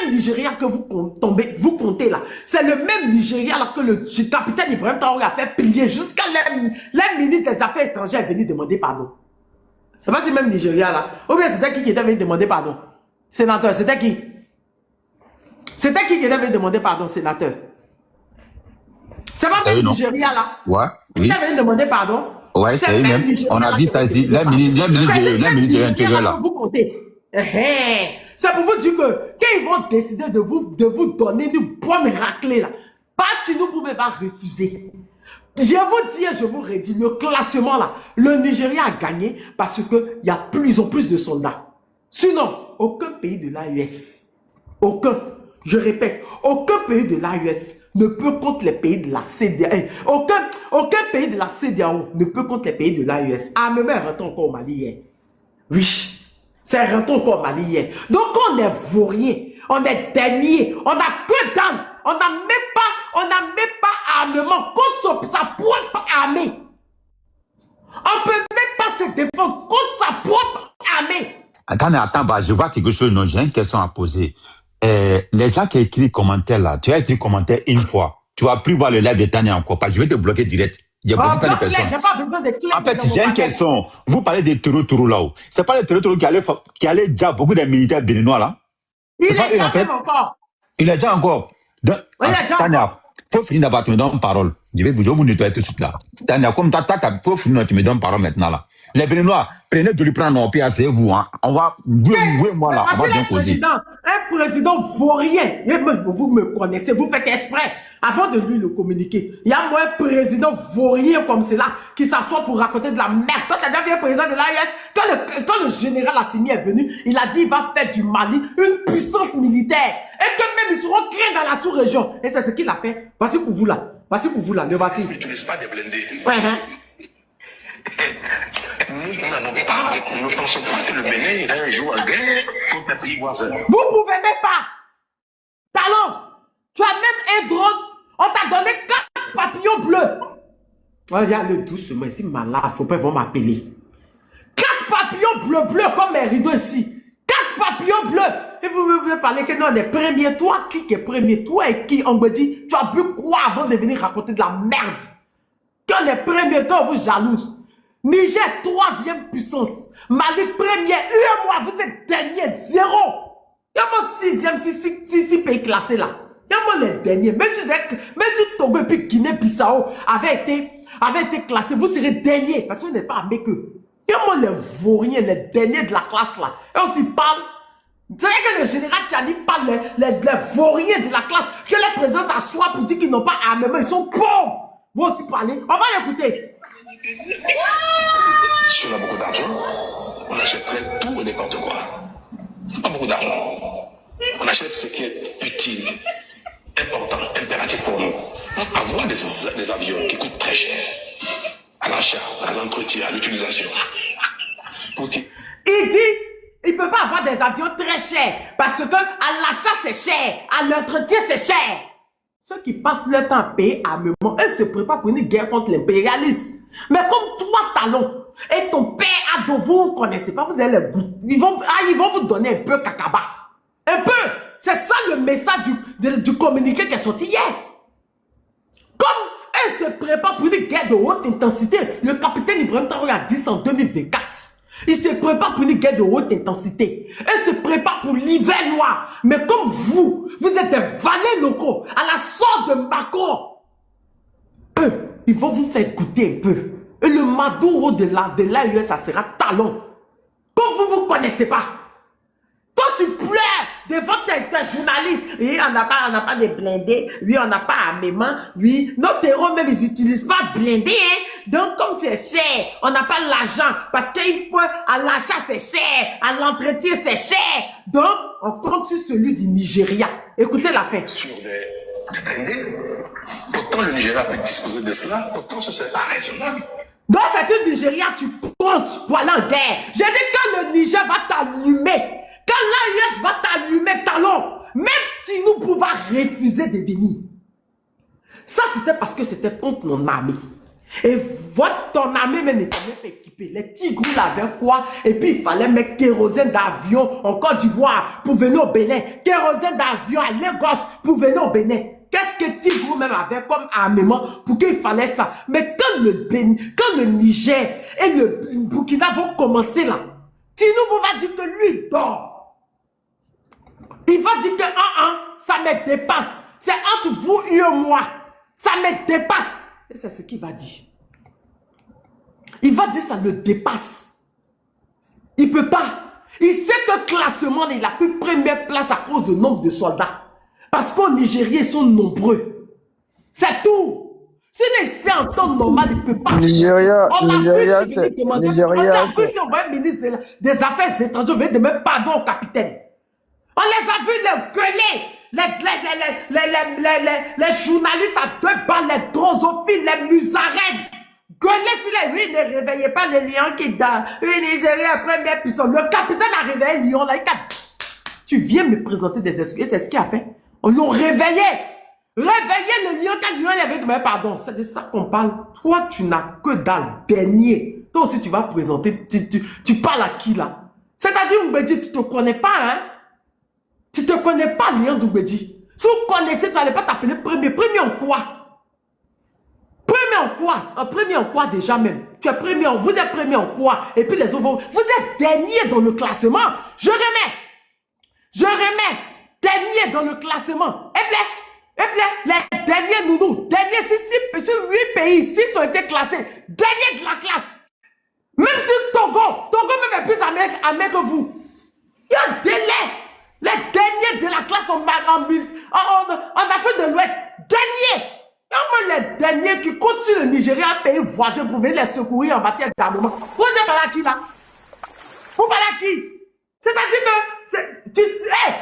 même Nigeria que vous comptez là, c'est le même Nigeria là que le capitaine Ibrahim Traoré a fait plier jusqu'à la ministre des Affaires étrangères est venue demander pardon. C'est pas ce même Nigeria là. Ou bien c'était qui était venu demander pardon? Sénateur, c'était qui? C'était qui était venu demander pardon, sénateur? C'est pas même Nigeria là. Ouais. Qui était venu demander pardon? Ouais, c'est eux-mêmes. On a vu ça ici. La ministre de l'Intérieur là. C'est pour vous dire que quand ils vont décider de vous donner une bonne raclée là, nous ne pouvez pas refuser. Je vous dis et je vous redis, le classement là, le Nigeria a gagné parce qu'il y a plus en plus de soldats. Sinon, aucun pays de l'AES, je répète, aucun pays de l'AES ne peut contre les pays de la CEDEAO. Aucun pays de la CEDEAO ne peut contre les pays de l'AES. Ah, mais rentrons encore au Mali hier. Oui. C'est rentrons encore au Mali hier. Donc on est vaurien, on est dernier, on n'a que dalle. On n'a même pas armement contre sa propre armée. On peut même pas se défendre contre sa propre armée. Attends, bah, je vois quelque chose, non, j'ai une question à poser. Les gens qui écrivent commentaires là, tu as écrit commentaire une fois, tu vas plus voir le live de Tania encore, parce que je vais te bloquer direct. Il y a beaucoup de personnes. Pas besoin de en fait, j'ai une question. Vous parlez des Tourou là-haut. C'est pas les Tourou qui allaient déjà beaucoup de militaires béninois là? Il est déjà en fait. Encore. Il est déjà encore. Donc, Tania, faut finir d'abord, tu me donnes parole. Je vais vous nettoyer tout de suite là. Tania, comme faut finir, tu me donnes parole maintenant là. Les Béninois, prenez de lui prendre nos pieds, asseyez-vous. Hein. On va, moi là, on va bien causer. Un président vaurien, vous me connaissez, vous faites exprès. Avant de lui le communiquer, il y a moi un président vaurien comme cela qui s'assoit pour raconter de la merde. Quand tu as déjà vu un président de l'AES, quand le général Assimi est venu, il a dit il va faire du Mali une puissance militaire. Et que même ils seront créés dans la sous-région. Et c'est ce qu'il a fait. Voici pour vous là. Voici pour vous là. Ne voici. Tu n'utilises pas des blindés. Nous ne pensons pas que le Bénin ira un jour en guerre contre les pays voisins. Vous ne pouvez même pas. Talon, tu as même un drone. On t'a donné 4 papillons bleus. Ouais, j'ai allé doucement ici, malade. Il ne faut pas vraiment m'appeler. 4 papillons bleus comme mes rideaux ici. 4 papillons bleus. Et vous pouvez parler que nous on est premiers. Toi qui est premier? Toi et qui? On me dit, tu as bu quoi avant de venir raconter de la merde? Quand les premiers, toi vous jalouse. Niger, 3e puissance. Mali, premier. UEMOA, vous êtes dernier. 0. Il y a mon 6e, 6 pays classés là. Il y a moi les derniers. Même si Togo et puis Guinée-Bissau avaient été classés, vous serez dernier. Parce que vous n'êtes pas armé que. Il y a moi les vauriens, les derniers de la classe là. Et on s'y parle. C'est vrai que le général Tchani parle les vauriens de la classe. Que les présidents s'assoient pour dire qu'ils n'ont pas armement. Ils sont pauvres. Vous aussi parler. On va l'écouter. Si on a beaucoup d'argent, on achèterait tout et n'importe quoi. Pas beaucoup d'argent. On achète ce qui est utile, important, impératif pour nous. Avoir des avions qui coûtent très cher, à l'achat, à l'entretien, à l'utilisation. Il dit, il ne peut pas avoir des avions très chers, parce que à l'achat c'est cher, à l'entretien c'est cher. Ceux qui passent leur temps à payer armement, eux se préparent pour une guerre contre l'impérialisme. Mais comme toi, Talon, et ton père Ado, vous ne connaissez pas, vous avez le goût. Ils vont vous donner un peu cacaba. Un peu. C'est ça le message du communiqué qui est sorti hier. Comme elles se préparent pour une guerre de haute intensité, le capitaine Ibrahim Traoré a dit ça en 2024. Il se prépare pour une guerre de haute intensité. Elle se prépare pour l'hiver noir. Mais comme vous êtes des valets locaux, à la sorte de Macron, eux, ils vont vous faire goûter un peu. Et le Maduro de l'AES, ça sera Talon. Comme vous ne connaissez pas. Quand tu pleures devant tes journalistes, oui, on n'a pas de blindés, oui, on n'a pas armement, oui, nos terreaux même, ils n'utilisent pas de blindés, hein. Donc, comme c'est cher, on n'a pas l'argent, parce qu'il faut, à l'achat, c'est cher, à l'entretien, c'est cher. Donc, on compte sur celui du Nigeria. Écoutez la fin. Sur des blindés, pourtant le Nigeria peut disposer de cela, pourtant ce serait pas raisonnable. Donc, c'est ce Nigeria, tu comptes pour aller en guerre. J'ai dit, quand le Niger va t'allumer, quand l'AES va t'allumer Talon, même Tinubu pouvoir refuser de venir. Ça, c'était parce que c'était contre mon armée. Et ton armée même n'était même pas équipée. Les Tigrous l'avaient quoi? Et puis il fallait mettre kérosène d'avion en Côte d'Ivoire pour venir au Bénin. Kérosène d'avion à Lagos pour venir au Bénin. Qu'est-ce que Tigrou même avait comme armement pour qu'il fallait ça? Mais quand le Niger et le Burkina vont commencer là, Tinubu va dire que lui dort. Il va dire que ça me dépasse. C'est entre vous et moi. Ça me dépasse. Et c'est ce qu'il va dire. Il va dire ça le dépasse. Il ne peut pas. Il sait que classement, il a pris première place à cause du nombre de soldats. Parce qu'au Nigeria, ils sont nombreux. C'est tout. C'est en temps normal, il ne peut pas. Nigeria, on a vu si on voit un ministre des Affaires étrangères, on veut demander pardon au capitaine. On les a vus les gueuler. Les journalistes à 2 balles, les drosophiles, les musarènes. Gueuler si lui ne réveillait pas les lions qui dorment. Oui, Nigeria, première puissance. Le capitaine a réveillé le lion là. Tu viens me présenter des excuses, c'est ce qu'il a fait. On l'a réveillé. Réveiller le lion quand le lion avait dit, mais pardon, c'est de ça qu'on parle. Toi, tu n'as que dalle, dernier. Toi aussi, tu vas présenter, tu parles à qui là? C'est-à-dire, Mbedi, tu ne te connais pas, hein? Tu ne te connais pas, Léon Doubedi. Si vous connaissez, tu n'allais pas t'appeler premier. Premier en quoi? Premier en quoi? Premier en quoi déjà même? Tu es premier en, vous êtes premier en quoi? Et puis les autres, vous êtes dernier dans le classement. Je remets. Dernier dans le classement. Les derniers nounous. Derniers, si 8 pays, 6 ont été classés. Dernier de la classe. Même si Togo même est plus américain que vous. Il y a un délai. Les derniers de la classe en Afrique de l'Ouest. Derniers. Les derniers qui continuent le Nigeria, un pays voisin, pour venir les secourir en matière d'armement. Vous êtes par là qui là? Vous parlez à qui? C'est-à-dire que, tu sais,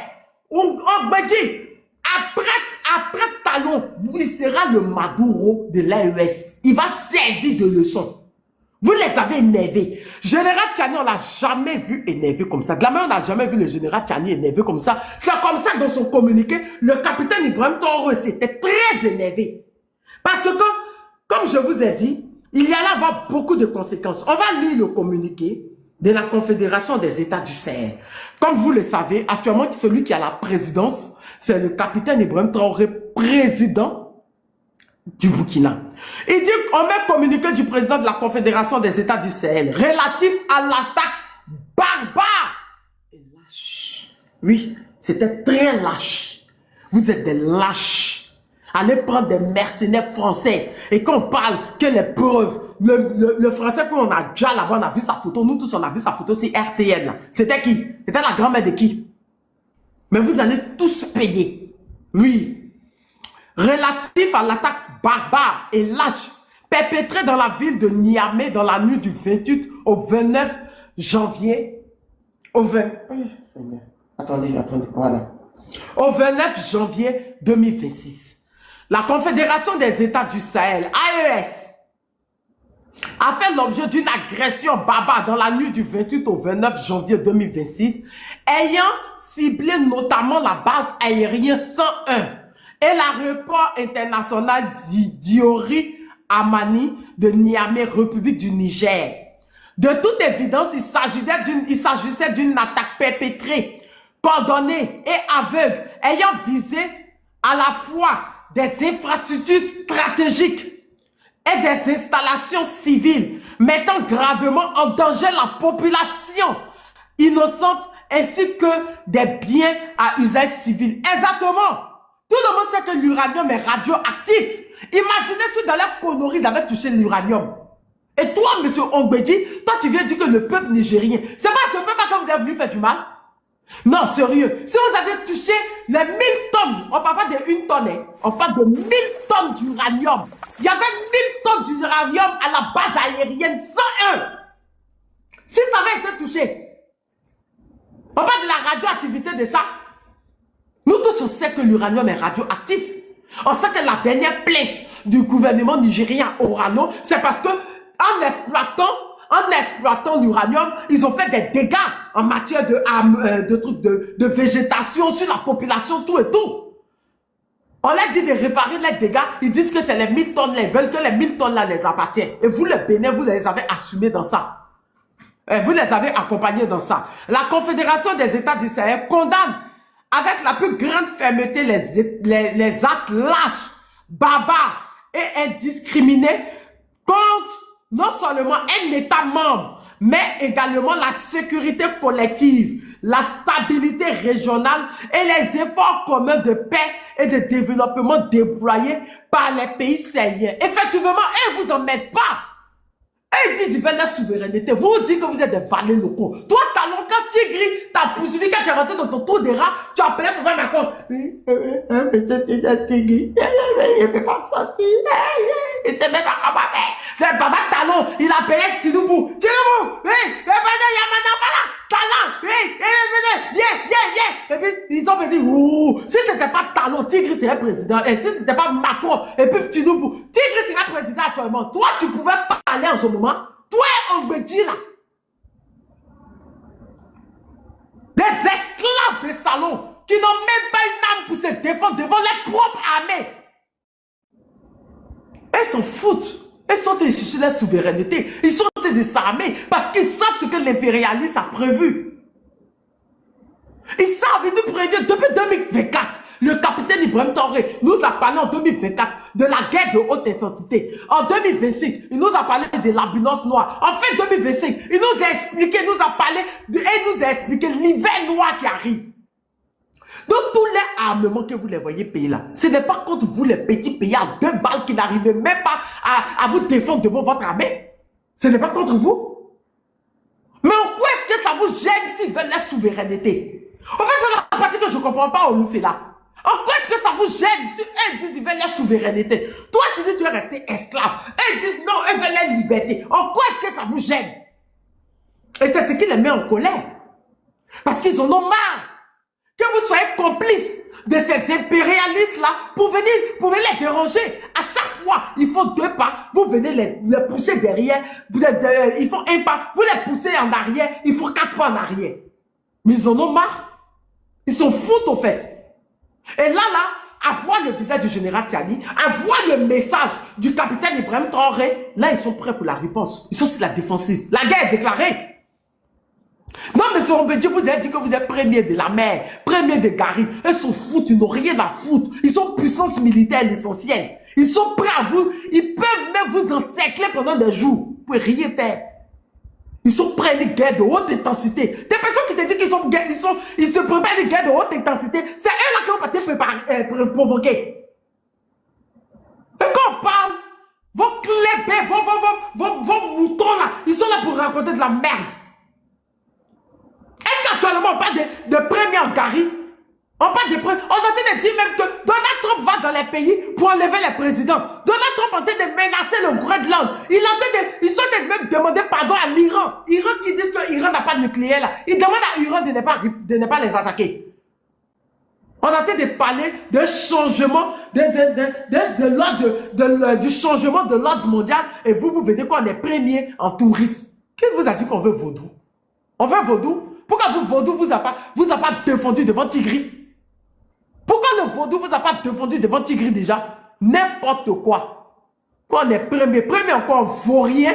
on me dit, après Talon, il sera le Maduro de l'AES. Il va servir de leçon. Vous les avez énervés. Général Tchani, on l'a jamais vu énervé comme ça. De la même, on n'a jamais vu le général Tchani énervé comme ça. C'est comme ça dans son communiqué, le capitaine Ibrahim Traoré était très énervé. Parce que, comme je vous ai dit, il y allait avoir beaucoup de conséquences. On va lire le communiqué de la Confédération des États du Sahel. Comme vous le savez, actuellement, celui qui a la présidence, c'est le capitaine Ibrahim Traoré, président du Burkina. Il dit qu'on met communiqué du président de la Confédération des États du Sahel relatif à l'attaque barbare et lâche. Oui, c'était très lâche. Vous êtes des lâches. Allez prendre des mercenaires français et qu'on parle que les preuves, le français qu'on a déjà là-bas, on a vu sa photo, nous tous on a vu sa photo, c'est RTN. C'était qui? C'était la grand-mère de qui? Mais vous allez tous payer. Oui. Relatif à l'attaque barbare et lâche perpétrée dans la ville de Niamey dans la nuit du 28 au 29 janvier. Attendez, voilà. Au 29 janvier 2026. La Confédération des États du Sahel, AES, a fait l'objet d'une agression barbare dans la nuit du 28 au 29 janvier 2026, ayant ciblé notamment la base aérienne 101 et l'aéroport international Diori Amani de Niamey, République du Niger. De toute évidence, il s'agissait d'une attaque perpétrée, coordonnée et aveugle, ayant visé à la fois des infrastructures stratégiques et des installations civiles, mettant gravement en danger la population innocente ainsi que des biens à usage civil. Exactement. Tout le monde sait que l'uranium est radioactif. Imaginez si dans leur connerie, ils avaient touché l'uranium. Et toi, monsieur Ongbedji, toi tu viens dire que le peuple nigérien, c'est pas ce peuple que vous avez voulu faire du mal? Non, sérieux. Si vous avez touché les 1000 tonnes, on parle pas de 1 tonne, hein, on parle de 1000 tonnes d'uranium. Il y avait 1000 tonnes d'uranium à la base aérienne 101. Si ça avait été touché, on parle de la radioactivité de ça. Nous tous, on sait que l'uranium est radioactif. On sait que la dernière plainte du gouvernement nigérien Orano, c'est parce que en exploitant l'uranium, ils ont fait des dégâts en matière de végétation sur la population, tout et tout. On leur dit de réparer les dégâts. Ils disent que c'est les 1000 tonnes. Ils veulent que les 1000 tonnes là les appartiennent. Et vous, les Bénin, vous les avez assumés dans ça. Et vous les avez accompagnés dans ça. La Confédération des États du Sahel condamne avec la plus grande fermeté les actes lâches, barbares et indiscriminés contre non seulement un État membre, mais également la sécurité collective, la stabilité régionale et les efforts communs de paix et de développement déployés par les pays sahéliens. Effectivement, ils ne vous en mettent pas. Et ils disent qu'ils veulent la souveraineté. Vous dites que vous êtes des valets locaux. Toi, Talon, quand Tigri t'as poursuivi, quand tu es rentré dans ton tour de rat, tu as appelé Papa Macron. Peut-être Tigri, il ne peut pas sortir. Il ne sait même pas comment faire. C'est Papa Talon, il appelait Tinubu. Tinubu, Yamana, voilà, Talon, viens. Et puis, ils ont dit, ouh, si ce n'était pas Talon, Tigri serait président. Et si ce n'était pas Macron, et puis Tinubu, Tigri serait président actuellement. Toi, tu pouvais parler en ce moment. Toi, on me dit là. Des esclaves de salon qui n'ont même pas une âme pour se défendre devant leur propre armée. Ils s'en foutent. Ils sont allés chercher la souveraineté. Ils sont allés désarmer parce qu'ils savent ce que l'impérialisme a prévu. Ils savent, ils nous préviennent depuis 2024. Le capitaine Ibrahim Traoré nous a parlé en 2024 de la guerre de haute intensité. En 2025, il nous a parlé de l'ambulance noire. En fait, 2025, il nous a expliqué, l'hiver noir qui arrive. Donc, tous les armements que vous les voyez payer là, ce n'est pas contre vous les petits pays à 2 balles qui n'arrivent même pas à vous défendre devant votre armée. Ce n'est pas contre vous. Mais en quoi est-ce que ça vous gêne s'ils veulent la souveraineté? En fait, c'est la partie que je ne comprends pas, on nous fait là. En quoi est-ce que ça vous gêne si eux disent qu'ils veulent la souveraineté? Toi, tu dis que tu es resté esclave. Eux disent non, eux veulent la liberté. En quoi est-ce que ça vous gêne? Et c'est ce qui les met en colère. Parce qu'ils en ont marre que vous soyez complices de ces impérialistes-là pour venir les déranger. À chaque fois, ils font 2 pas, vous venez les pousser derrière. Ils font 1 pas, vous les poussez en arrière, ils font 4 pas en arrière. Mais ils en ont marre. Ils s'en foutent au fait. Et là, à voir le visage du général Tiani, à voir le message du capitaine Ibrahim Traoré, là, ils sont prêts pour la réponse. Ils sont sur la défensive. La guerre est déclarée. Non, mais M. Ombedji vous a dit que vous êtes premier de la mer, premier de Gary. Ils s'en foutent, ils n'ont rien à foutre. Ils sont puissance militaire essentielle. Ils sont prêts à vous, ils peuvent même vous encercler pendant des jours. Vous ne pouvez rien faire. Ils sont prêts à une guerre de haute intensité. Des personnes qui te disent qu'ils se préparent à une guerre de haute intensité, c'est eux là qui ont parti provoquer. Et quand on parle, vos clébés, vos moutons là, ils sont là pour raconter de la merde. Est-ce qu'actuellement on parle de premier en Gary? On parle de premier. On est en train de dire même que Donald Trump va dans les pays pour enlever les présidents. Donald Trump est en train de menacer le Groenland. Ils sont en train de même demander pardon à l'Iran. Iran qui disent que l'Iran n'a pas de nucléaire là. Ils demandent à l'Iran de ne pas les attaquer. On est en train de parler d'un changement du changement de l'ordre mondial et vous venez qu'on est premier en tourisme. Qui vous a dit qu'on veut vaudou? On veut vaudou? Pourquoi vous vaudou vous a pas défendu devant Tigri? Pourquoi le vaudou vous a pas défendu devant Tigri déjà? N'importe quoi. Quand on est premier encore, on vaut rien.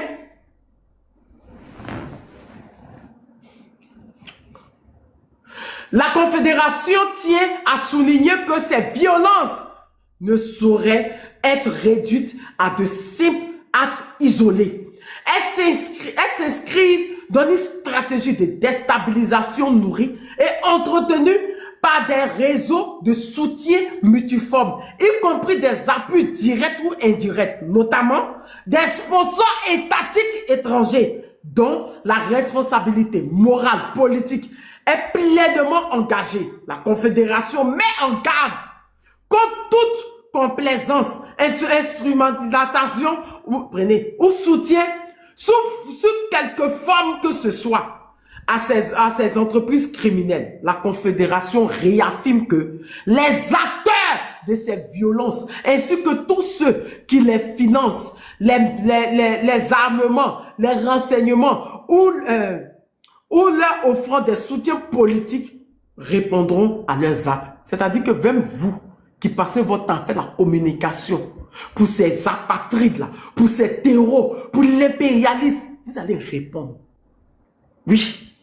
La Confédération tient à souligner que ces violences ne sauraient être réduites à de simples actes isolés. Elles s'inscrivent dans une stratégie de déstabilisation nourrie et entretenue par des réseaux de soutien multiformes, y compris des appuis directs ou indirects, notamment des sponsors étatiques étrangers, dont la responsabilité morale, politique est pleinement engagée. La Confédération met en garde contre toute complaisance, instrumentalisation ou soutien sous quelque forme que ce soit à ces entreprises criminelles. La Confédération réaffirme que les acteurs de ces violences ainsi que tous ceux qui les financent, les armements, les renseignements ou leur offrant des soutiens politiques répondront à leurs actes. C'est-à-dire que même vous qui passez votre temps à faire la communication pour ces apatrides-là, pour ces terreaux, pour l'impérialisme, vous allez répondre. Oui.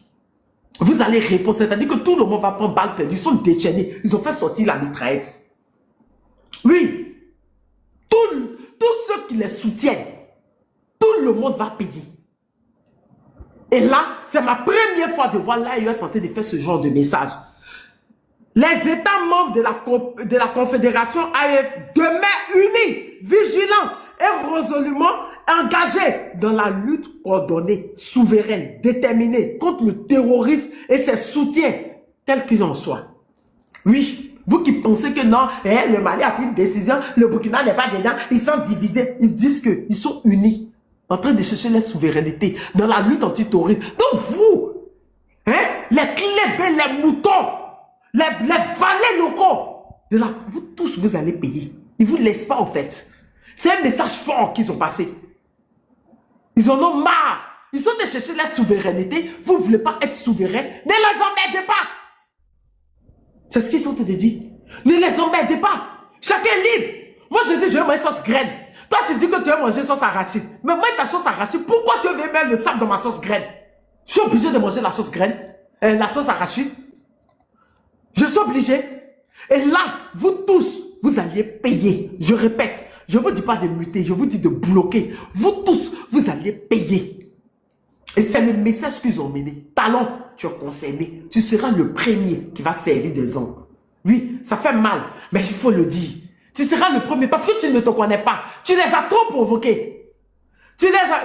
Vous allez répondre. C'est-à-dire que tout le monde va prendre balle perdue. Ils sont déchaînés. Ils ont fait sortir la mitraillette. Oui. Tous ceux qui les soutiennent, tout le monde va payer. Et là, c'est ma première fois de voir l'AES Santé de faire ce genre de message. Les États membres de la Confédération AEF demeurent unis, vigilants et résolument engagés dans la lutte coordonnée, souveraine, déterminée contre le terrorisme et ses soutiens, quels qu'ils en soient. Oui, vous qui pensez que non, le Mali a pris une décision, le Burkina n'est pas dedans, ils sont divisés. Ils disent qu'ils sont unis, en train de chercher la souveraineté dans la lutte antiterroriste. Donc vous, les clébés, les moutons, les valets locaux, vous tous, vous allez payer. Ils ne vous laissent pas, au fait. C'est un message fort qu'ils ont passé. Ils en ont marre. Ils sont de chercher la souveraineté. Vous ne voulez pas être souverain. Ne les emmerdez pas. C'est ce qu'ils sont te dire. Ne les emmerdez pas. Chacun est libre. Moi, je dis, je veux manger sauce graine. Toi, tu dis que tu veux manger sauce arachide. Mais moi, ta sauce arachide, pourquoi tu veux mettre le sable dans ma sauce graine? Je suis obligé de manger la sauce graine, la sauce arachide. Je suis obligé. Et là, vous tous, vous alliez payer. Je répète, je ne vous dis pas de muter, je vous dis de bloquer. Vous tous, vous alliez payer. Et c'est le message qu'ils ont mené. Talon, tu es concerné. Tu seras le premier qui va servir des hommes. Oui, ça fait mal, mais il faut le dire. Tu seras le premier parce que tu ne te connais pas. Tu les as trop provoqués. Tu les as...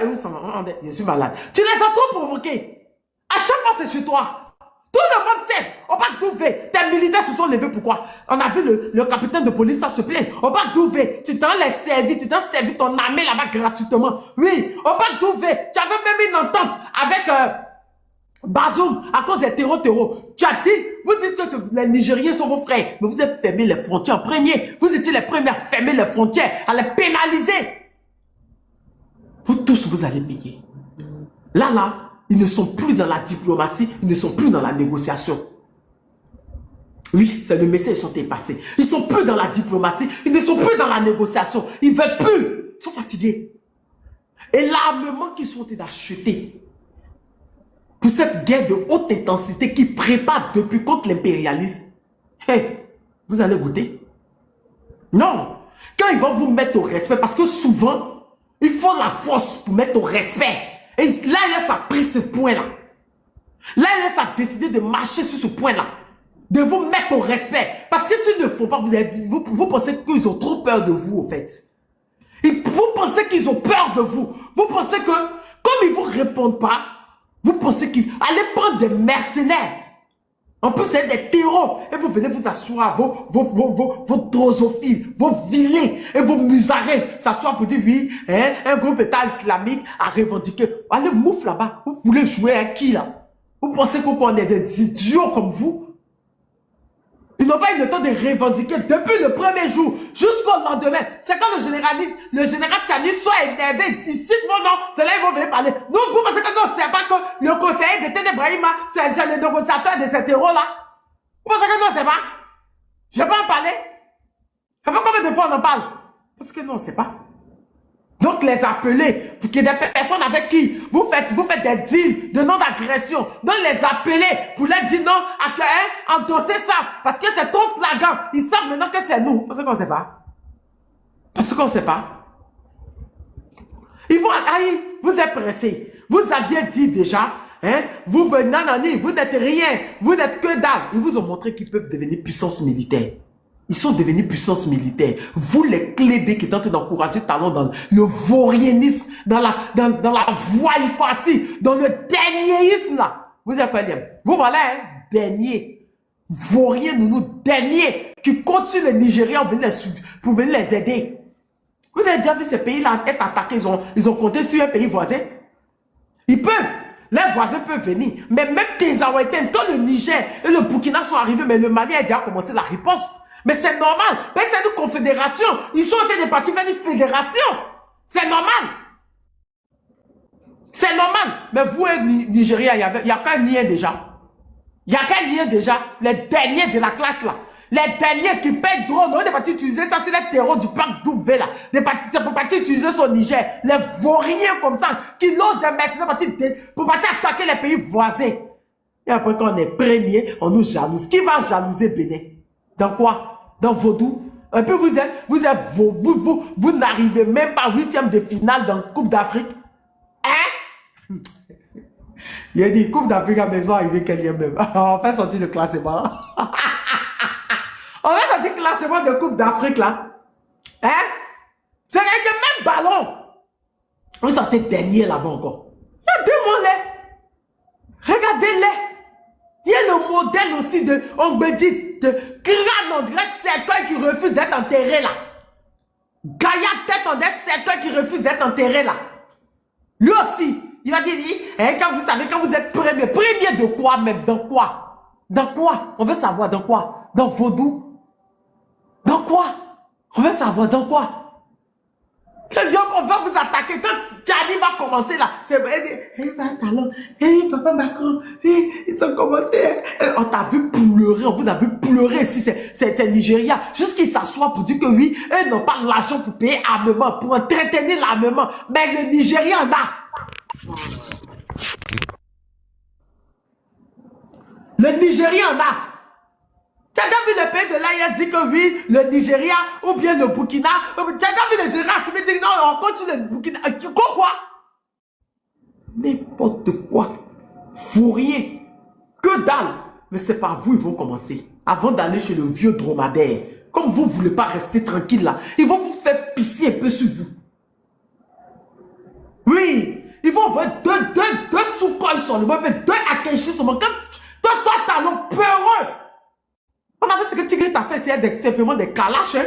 Je suis malade. Tu les as trop provoqués. À chaque fois, c'est chez toi. Tout le monde sait. Au bac d'Ouvé, tes militaires se sont levés. Pourquoi? On a vu le capitaine de police ça se plaindre. Au bac d'Ouvé, tu t'en les servi. Tu t'en servi ton armée là-bas gratuitement. Oui, au bac d'Ouvé, tu avais même une entente avec Bazoum à cause des terreaux. Tu as dit, vous dites que les Nigériens sont vos frères. Mais vous avez fermé les frontières en premier. Vous étiez les premiers à fermer les frontières, à les pénaliser. Vous tous, vous allez payer. Là, ils ne sont plus dans la diplomatie, ils ne sont plus dans la négociation. Oui, c'est le message, ils sont dépassés. Ils ne sont plus dans la diplomatie, ils ne sont plus dans la négociation. Ils ne veulent plus. Ils sont fatigués. Et l'armement qu'ils sont achetés pour cette guerre de haute intensité qui prépare depuis contre l'impérialisme, vous allez goûter? Non. Quand ils vont vous mettre au respect, parce que souvent, il faut la force pour mettre au respect. Et là, il a pris ce point-là. Là, il a décidé de marcher sur ce point-là. De vous mettre au respect. Parce que s'ils ne font pas, vous pensez qu'ils ont trop peur de vous, au fait. Vous pensez qu'ils ont peur de vous. Vous pensez que, comme ils ne vous répondent pas, vous pensez qu'ils allez prendre des mercenaires. En plus, c'est des terreaux. Et vous venez vous asseoir, vos drosophiles, vos vilains et vos musarins s'asseoir pour dire, oui, un groupe État islamique a revendiqué. Allez, mouf là-bas. Vous voulez jouer à qui, là? Vous pensez qu'on est des idiots comme vous? Ils n'ont pas eu le temps de revendiquer depuis le premier jour jusqu'au lendemain. C'est quand le général Tchani soit énervé, il cite vos noms, c'est là qu'ils vont venir parler. Donc, vous pensez que non, c'est pas que le conseiller de Téné Brahima, c'est le négociateur de ces terreaux-là? Vous pensez que non, c'est pas? Je vais pas en parler. Ça fait combien de fois on en parle? Parce que non, c'est pas. Donc, les appeler, qu'il y ait des personnes avec qui vous faites des deals de non-agression. Donc, les appeler pour leur dire non, endosser ça. Parce que c'est trop flagrant. Ils savent maintenant que c'est nous. Parce qu'on ne sait pas. Parce qu'on ne sait pas. Ils vont, vous êtes pressés. Vous aviez dit déjà, vous n'êtes rien. Vous n'êtes que dalle. Ils vous ont montré qu'ils peuvent devenir puissance militaire. Ils sont devenus puissance militaire. Vous, les clébés qui êtes en train d'encourager Talon dans le vaurienisme, dans la voyoucratie, dans le derniéisme, là. Vous êtes quoi, vous voilà, dernier. Vaurien, dernier, qui continue les Nigériens pour venir les aider. Vous avez déjà vu ces pays-là être attaqués, ils ont compté sur un pays voisin. Ils peuvent. Les voisins peuvent venir. Mais même Kézaouéten, quand le Niger et le Burkina sont arrivés, mais le Mali a déjà commencé la riposte. Mais c'est normal. Mais c'est une confédération. Ils sont en train de partir vers une fédération. C'est normal. C'est normal. Mais vous, Nigeria, il y a qu'un lien déjà. Il y a qu'un lien déjà. Les derniers de la classe là. Les derniers qui payent drone, on est parti utiliser ça, c'est les terreaux du parc d'Ouvé, là. C'est pour partir utiliser son Niger. Les vauriens comme ça, qui logent des mercenaires pour partir attaquer les pays voisins. Et après, quand on est premier, on nous jalouse. Qui va jalouser Bénin? Dans quoi? Dans Vaudou? Un peu vous n'arrivez même pas à 8e de finale dans la Coupe d'Afrique. Hein? Il a dit, Coupe d'Afrique à maison arriver quel même. On fait sortir le classement. On fait sortir le classement de Coupe d'Afrique là. Hein? C'est avec le même ballon. Vous sortez dernier là-bas encore. Regardez-les. Regardez-les. Il y a le modèle aussi de Ongbedi, de Gran André, c'est toi qui refuse d'être enterré là. Gaïa Tête André, c'est toi qui refuse d'être enterré là. Lui aussi, il va dire, oui, hein, quand vous savez, quand vous êtes premier, premier de quoi même? Dans quoi? Dans quoi? On veut savoir dans quoi? Dans Vaudou? Dans quoi? On veut savoir dans quoi? On va vous attaquer. Quand Tchadi va commencer là, c'est papa Macron, ils ont commencé. On t'a vu pleurer, on vous a vu pleurer ici, c'est Nigeria. Juste qu'ils s'assoient pour dire que oui, eux n'ont pas l'argent pour payer armement, pour entretenir l'armement. Mais le Nigeria en a. Le Nigeria en a. Tu as vu le pays de là, il a dit que oui, le Nigeria ou bien le Burkina. Tu as vu le Nigeria, il dit non, on continue le Burkina. Quoi? N'importe quoi. Fourrier. Que dalle. Mais c'est par vous ils vont commencer. Avant d'aller chez le vieux dromadaire. Comme vous ne voulez pas rester tranquille là, ils vont vous faire pisser un peu sur vous. Oui. Ils vont avoir deux sous-cols sur le meuble, deux akeshis sur le meuble. Toi, talon peureux. On a vu ce que Tigre t'a fait, c'est simplement des calaches. Hein?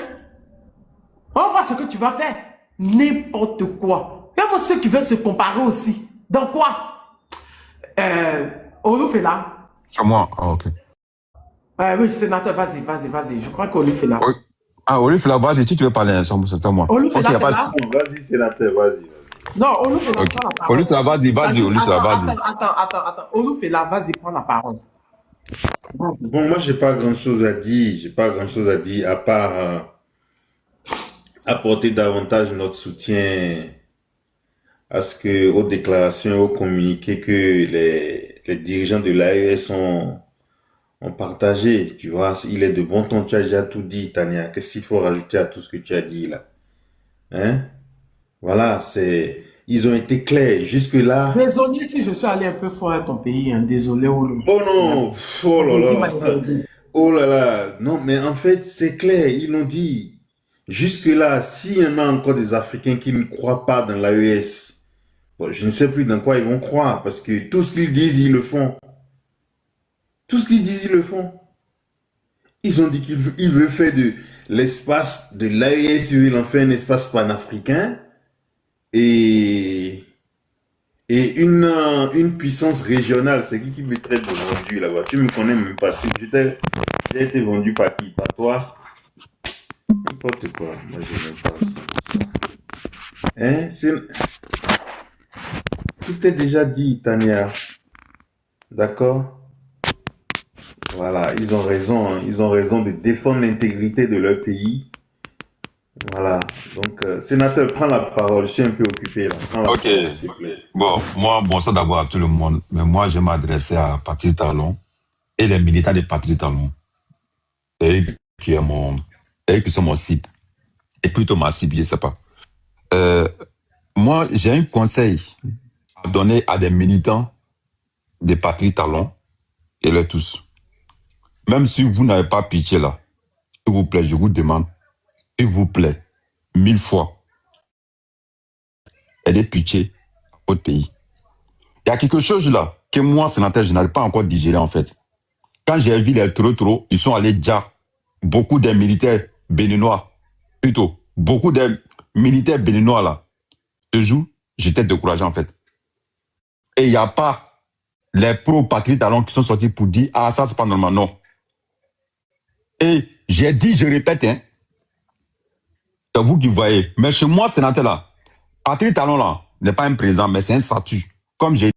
On va voir ce que tu vas faire. N'importe quoi. Il y a ceux qui veulent se comparer aussi. Dans quoi? Olouf est là. C'est moi. Ah, ok. Oui, sénateur, vas-y. Je crois qu'Olouf est là. Oui. Ah, Olouf est là, vas-y, si tu veux parler, c'est à moi. Olouf est là, Vas-y, sénateur, vas-y. Non, Olouf est là, okay. prends la parole. Olouf est là, vas-y, Olouf est là, vas-y. Attends. Olouf est là, vas-y, prends la parole. Bon, moi, j'ai pas grand-chose à dire, à part apporter davantage notre soutien aux déclarations, aux communiqués que les dirigeants de l'AES ont partagé. Tu vois, il est de bon ton, tu as déjà tout dit, Tania. Qu'est-ce qu'il faut rajouter à tout ce que tu as dit là? Hein? Voilà, ils ont été clairs. Jusque-là. Désolé si je suis allé un peu fort à ton pays. Hein. Désolé. Oh non. Oh là là. Oh là là. Non, mais en fait, c'est clair. Ils l'ont dit. Jusque-là, s'il y en a encore des Africains qui ne croient pas dans l'AES, bon, je ne sais plus dans quoi ils vont croire. Parce que tout ce qu'ils disent, ils le font. Tout ce qu'ils disent, ils le font. Ils ont dit qu'ils veulent faire de l'espace de l'AES, ils veulent en faire un espace panafricain. Et une puissance régionale, c'est qui me traite de vendu là-bas? Tu me connais même pas. J'ai été vendu par qui? Par toi? N'importe quoi. Moi, je n'aime pas ça. Hein? Tout est déjà dit, Tania. D'accord? Voilà, ils ont raison. Hein. Ils ont raison de défendre l'intégrité de leur pays. Voilà, donc sénateur, prends la parole, je suis un peu occupé là. Ok, bon, moi, bonsoir d'abord à tout le monde, mais moi je m'adressais à Patrice Talon et les militants de Patrice Talon. C'est eux qui sont mon cible, et plutôt ma cible, je ne sais pas. Moi, j'ai un conseil à donner à des militants de Patrice Talon, et les tous. Même si vous n'avez pas pitié là, s'il vous plaît, je vous demande, s'il vous plaît, 1000 fois, ayez pitié à votre pays. Il y a quelque chose là que moi, sénateur, je n'arrive pas encore à digérer en fait. Quand j'ai vu les trop, ils sont allés déjà, beaucoup des militaires béninois, plutôt, beaucoup des militaires béninois là, ce jour, j'étais découragé en fait. Et il n'y a pas les pro-Patrice Talon qui sont sortis pour dire « Ah, ça c'est pas normal », non. Et j'ai dit, je répète, hein, c'est vous qui voyez. Mais chez moi, sénateur là, Patrice Talon là, n'est pas un président, mais c'est un statut. Comme j'ai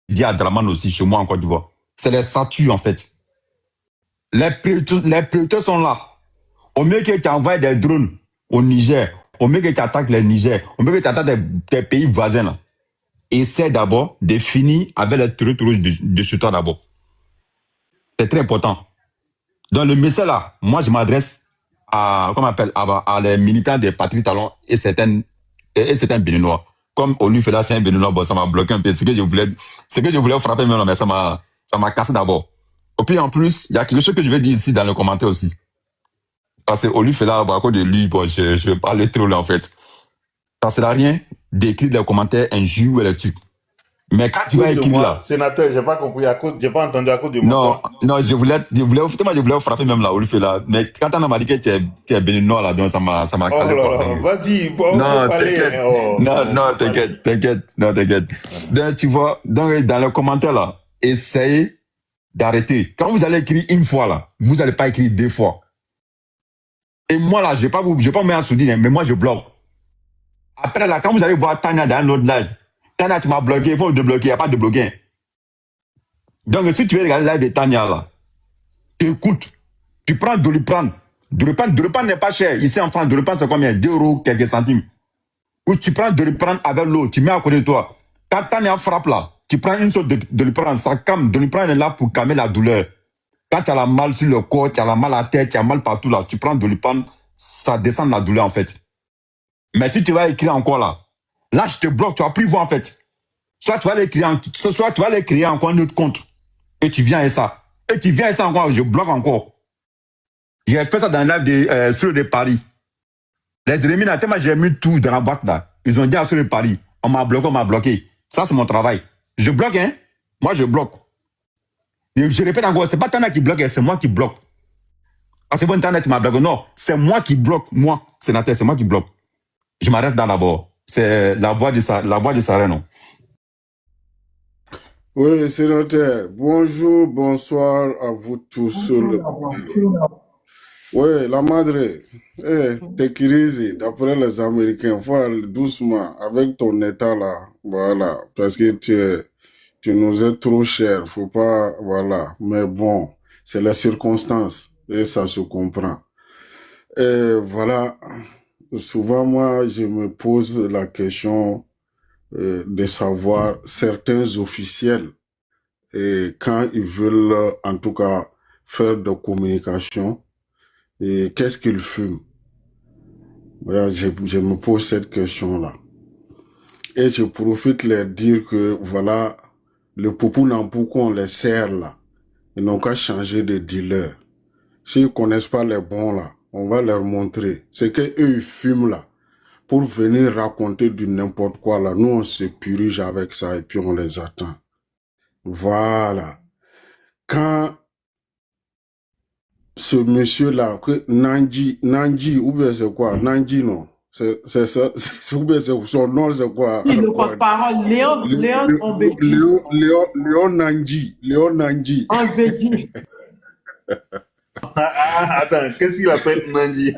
dit à Draman aussi, chez moi en Côte d'Ivoire. C'est les statuts en fait. Les priorités sont là. Au mieux que tu envoies des drones au Niger, au mieux que tu attaques les Niger, au mieux que tu attaques des pays voisins, là. Essaie d'abord de finir avec les territoires de chez toi d'abord. C'est très important. Dans le message là, moi je m'adresse à, comment on appelle, à les militants des Patries Talons et certains Béninois. Comme Olu fait là, c'est un Béninois, bon, ça m'a bloqué un peu. Ce que je voulais frapper même, mais ça m'a cassé d'abord. Et puis en plus, il y a quelque chose que je vais dire ici dans le commentaire aussi. Parce que Olu fait là, à cause de lui, bon, je vais parler trop là en fait. Ça ne sert à rien d'écrire des commentaires injures ou les trucs. Mais quand tu vas écrire là. Sénateur, j'ai pas compris, j'ai pas entendu à cause de moi. Non, je voulais frapper même là, Olu là. Mais quand on m'a dit que tu es béninois là, donc ça m'a calé. Vas-y, non, t'inquiète. Non, t'inquiète. Donc, tu vois, dans les commentaires là, essayez d'arrêter. Quand vous allez écrire une fois là, vous n'allez pas écrire 2 fois. Et moi là, je vais pas vous mettre en soudine, mais moi je bloque. Après là, quand vous allez voir Tania dans un autre live, Tania, tu m'as bloqué, il faut le débloquer, il n'y a pas de débloquer. Donc, si tu veux regarder le live de Tania, là, tu écoutes, tu prends Doliprane. Doliprane n'est pas cher. Ici en France, Doliprane, c'est combien? 2 euros, quelques centimes. Ou tu prends Doliprane avec l'eau, tu mets à côté de toi. Quand Tania frappe là, tu prends une sorte de Doliprane, ça calme. Doliprane est là pour calmer la douleur. Quand tu as la mal sur le corps, tu as la mal à la tête, tu as mal partout là, tu prends Doliprane, ça descend la douleur en fait. Mais si tu vas écrire encore là, je te bloque, tu vas plus voir en fait. Soit tu vas l'écrire encore un autre compte. Et tu viens et ça. Encore, je bloque encore. J'ai fait ça dans le live sur le de Paris. Les éliminateurs, tellement j'ai mis tout dans la boîte là. Ils ont dit à sur le Paris. On m'a bloqué. Ça, c'est mon travail. Je bloque, hein. Moi, je bloque. Et je répète encore, c'est pas Tana qui bloque, c'est moi qui bloque. Parce que bon, Internet m'a bloqué. Non, c'est moi qui bloque. Moi, sénateur, c'est moi qui bloque. Je m'arrête là d'abord. C'est la voix de Sarah, non? Oui, sénateur. Bonjour, bonsoir à vous tous. Oui, la madre. T'es crazy. D'après les Américains, faut aller doucement avec ton état là. Voilà. Parce que tu nous es trop cher. Faut pas, voilà. Mais bon, c'est les circonstances. Et ça se comprend. Et voilà. Souvent, moi, je me pose la question de savoir certains officiels et quand ils veulent en tout cas faire de communication et qu'est-ce qu'ils fument. Voilà, je me pose cette question là et je profite de leur dire que voilà le poupou n'ampou qu'on les sert là, ils n'ont qu'à changer de dealer. S'ils connaissent pas les bons là, on va leur montrer ce que eux ils fument là. Pour venir raconter du n'importe quoi là, nous on se purige avec ça et puis on les attend. Voilà. Quand ce monsieur là, que Nandji, ou bien c'est quoi? Nandji non. C'est ça, ou bien son nom c'est quoi? Le porte-parole, Léon Ambedji. Léon Nandji. Ambedji. Attends, qu'est-ce qu'il appelle Nandji?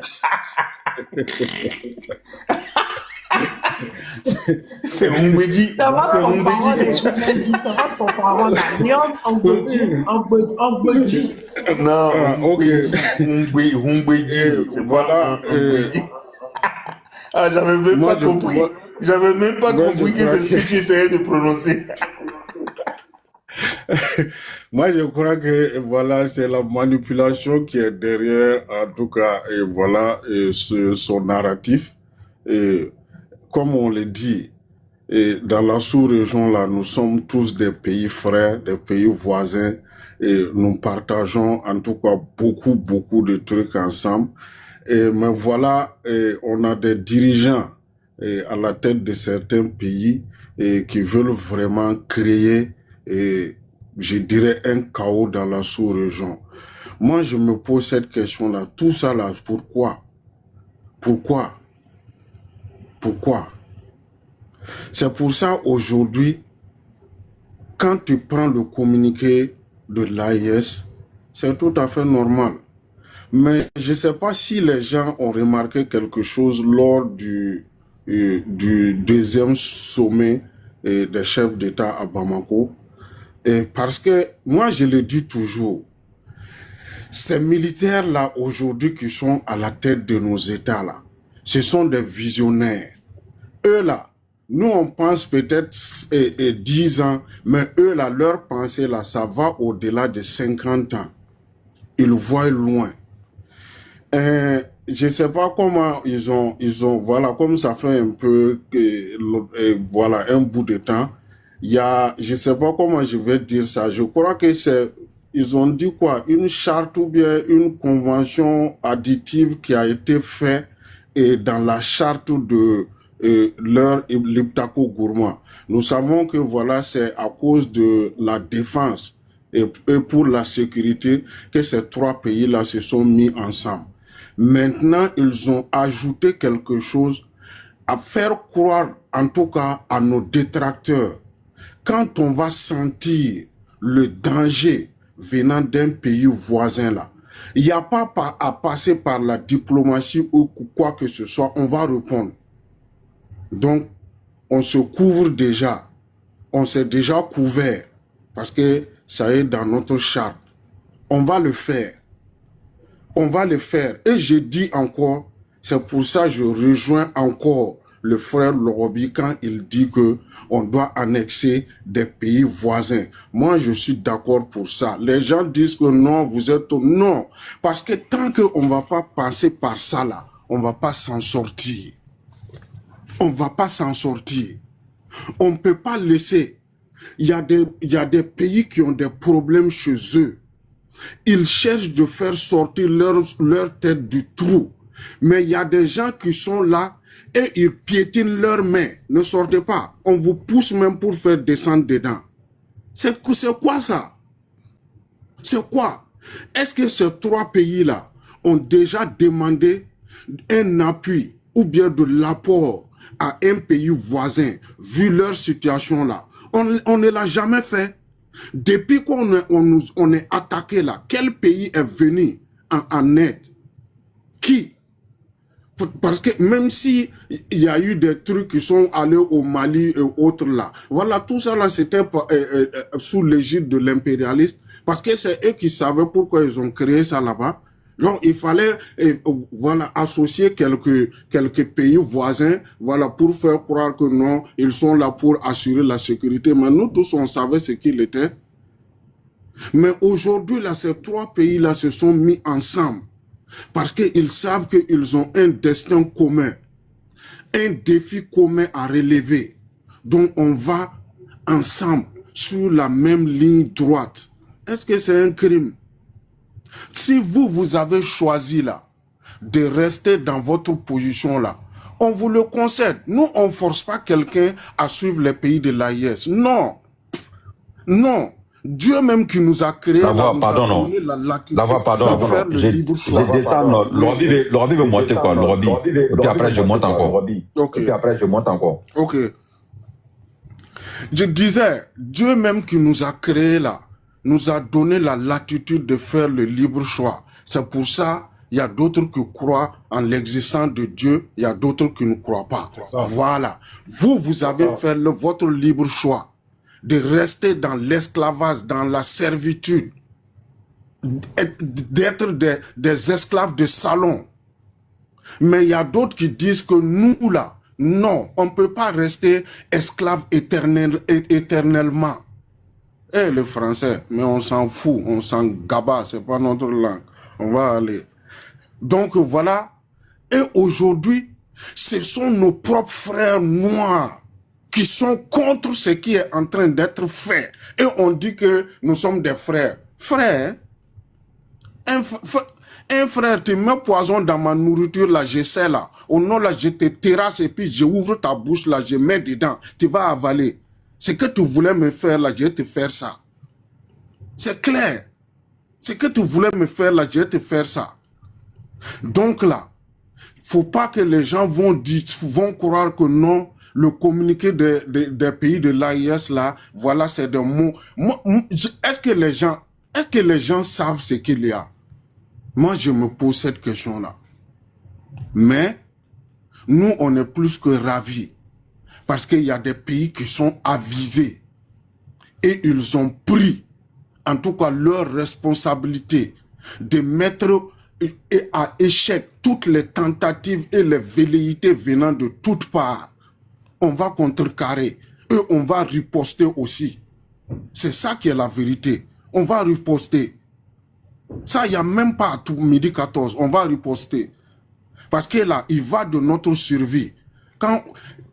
C'est Ambedji. Ça va ton parole, Léon Ambedji. Non, ok. Ambedji. Voilà. J'avais même pas compris. J'avais même pas compris que c'est ce que tu essayais de prononcer. Moi, je crois que voilà, c'est la manipulation qui est derrière, en tout cas, et voilà, et son narratif. Et comme on le dit, et dans la sous-région là, nous sommes tous des pays frères, des pays voisins, et nous partageons en tout cas beaucoup de trucs ensemble. Et mais voilà, et on a des dirigeants et à la tête de certains pays et qui veulent vraiment créer et je dirais un chaos dans la sous-région. Moi, je me pose cette question-là. Tout ça là, pourquoi? C'est pour ça aujourd'hui, quand tu prends le communiqué de l'AIS, c'est tout à fait normal. Mais je ne sais pas si les gens ont remarqué quelque chose lors du deuxième sommet des chefs d'État à Bamako. Et parce que moi, je le dis toujours, Ces militaires-là, aujourd'hui, qui sont à la tête de nos États-là, ce sont des visionnaires. Eux-là, nous, on pense peut-être 10 ans, mais eux-là, leur pensée-là, ça va au-delà de 50 ans. Ils voient loin. Je ne sais pas comment ils ont, voilà, comme ça fait un peu, voilà, un bout de temps, il y a, je ne sais pas comment je vais dire ça, je crois que c'est, ils ont dit quoi, une charte ou bien une convention additive qui a été faite dans la charte de leur Liptako Gourma. Nous savons que voilà, c'est à cause de la défense et pour la sécurité que ces trois pays-là se sont mis ensemble. Maintenant, ils ont ajouté quelque chose à faire croire, en tout cas à nos détracteurs. Quand on va sentir le danger venant d'un pays voisin là, il n'y a pas à passer par la diplomatie ou quoi que ce soit, on va répondre. Donc, on se couvre déjà, on s'est déjà couvert parce que ça est dans notre charte. On va le faire. On va le faire. Et je dis encore, c'est pour ça que je rejoins encore le frère Lorobi quand il dit que on doit annexer des pays voisins. Moi, je suis d'accord pour ça. Les gens disent que non, vous êtes... Non, parce que tant qu'on ne va pas passer par ça là, on ne va pas s'en sortir. On ne va pas s'en sortir. On ne peut pas laisser. Il y a des pays qui ont des problèmes chez eux. Ils cherchent de faire sortir leur tête du trou. Mais il y a des gens qui sont là et ils piétinent leurs mains. Ne sortez pas. On vous pousse même pour faire descendre dedans. C'est quoi ça? C'est quoi? Est-ce que ces trois pays-là ont déjà demandé un appui ou bien de l'apport à un pays voisin, vu leur situation là? On ne l'a jamais fait. Depuis qu'on est attaqué là, quel pays est venu en aide? Qui? Parce que même si il y a eu des trucs qui sont allés au Mali et autres là, voilà, tout ça là c'était sous l'égide de l'impérialiste, parce que c'est eux qui savaient pourquoi ils ont créé ça là-bas. Donc il fallait voilà, associer quelques pays voisins, voilà, pour faire croire que non, ils sont là pour assurer la sécurité. Mais nous tous on savait ce qu'il était. Mais aujourd'hui là, ces trois pays là se sont mis ensemble parce qu'ils savent qu'ils ont un destin commun, un défi commun à relever. Donc on va ensemble sur la même ligne droite. Est-ce que c'est un crime? Si vous avez choisi là de rester dans votre position là, on vous le concède. Nous, on ne force pas quelqu'un à suivre les pays de l'AIS. Non. Non. Dieu même qui nous a créé, nous a donné la latitude de faire le libre choix. Je descends, l'Orobi veut monter quoi, l'Orobi. Et puis après, je monte encore. Ok. Et puis après, je monte encore. Ok. Je disais, Dieu même qui nous a créé là, nous a donné la latitude de faire le libre choix. C'est pour ça, il y a d'autres qui croient en l'existence de Dieu, il y a d'autres qui ne croient pas. Voilà. Vous avez fait votre libre choix de rester dans l'esclavage, dans la servitude, d'être des esclaves de salon. Mais il y a d'autres qui disent que nous là, non, on ne peut pas rester esclave éternellement. Eh, le français, mais on s'en fout, on s'en gaba, c'est pas notre langue. On va aller. Donc voilà. Et aujourd'hui, ce sont nos propres frères noirs qui sont contre ce qui est en train d'être fait. Et on dit que nous sommes des frères. Frères, un frère, tu mets poison dans ma nourriture, là, je sais là. Au nom là, je te terrasse et puis je ouvre ta bouche là, je mets dedans. Tu vas avaler. Ce que tu voulais me faire là, je vais te faire ça. C'est clair. Ce que tu voulais me faire là, je vais te faire ça. Donc là, faut pas que les gens vont croire que non, le communiqué des pays de l'AIS là, voilà, c'est des mots. Est-ce que les gens savent ce qu'il y a? Moi, je me pose cette question-là. Mais, nous, on est plus que ravis. Parce qu'il y a des pays qui sont avisés. Et ils ont pris, en tout cas, leur responsabilité de mettre à échec toutes les tentatives et les velléités venant de toutes parts. On va contrecarrer et on va riposter aussi. C'est ça qui est la vérité. On va riposter. Ça, il n'y a même pas à tout midi 14. On va riposter. Parce que là, il va de notre survie.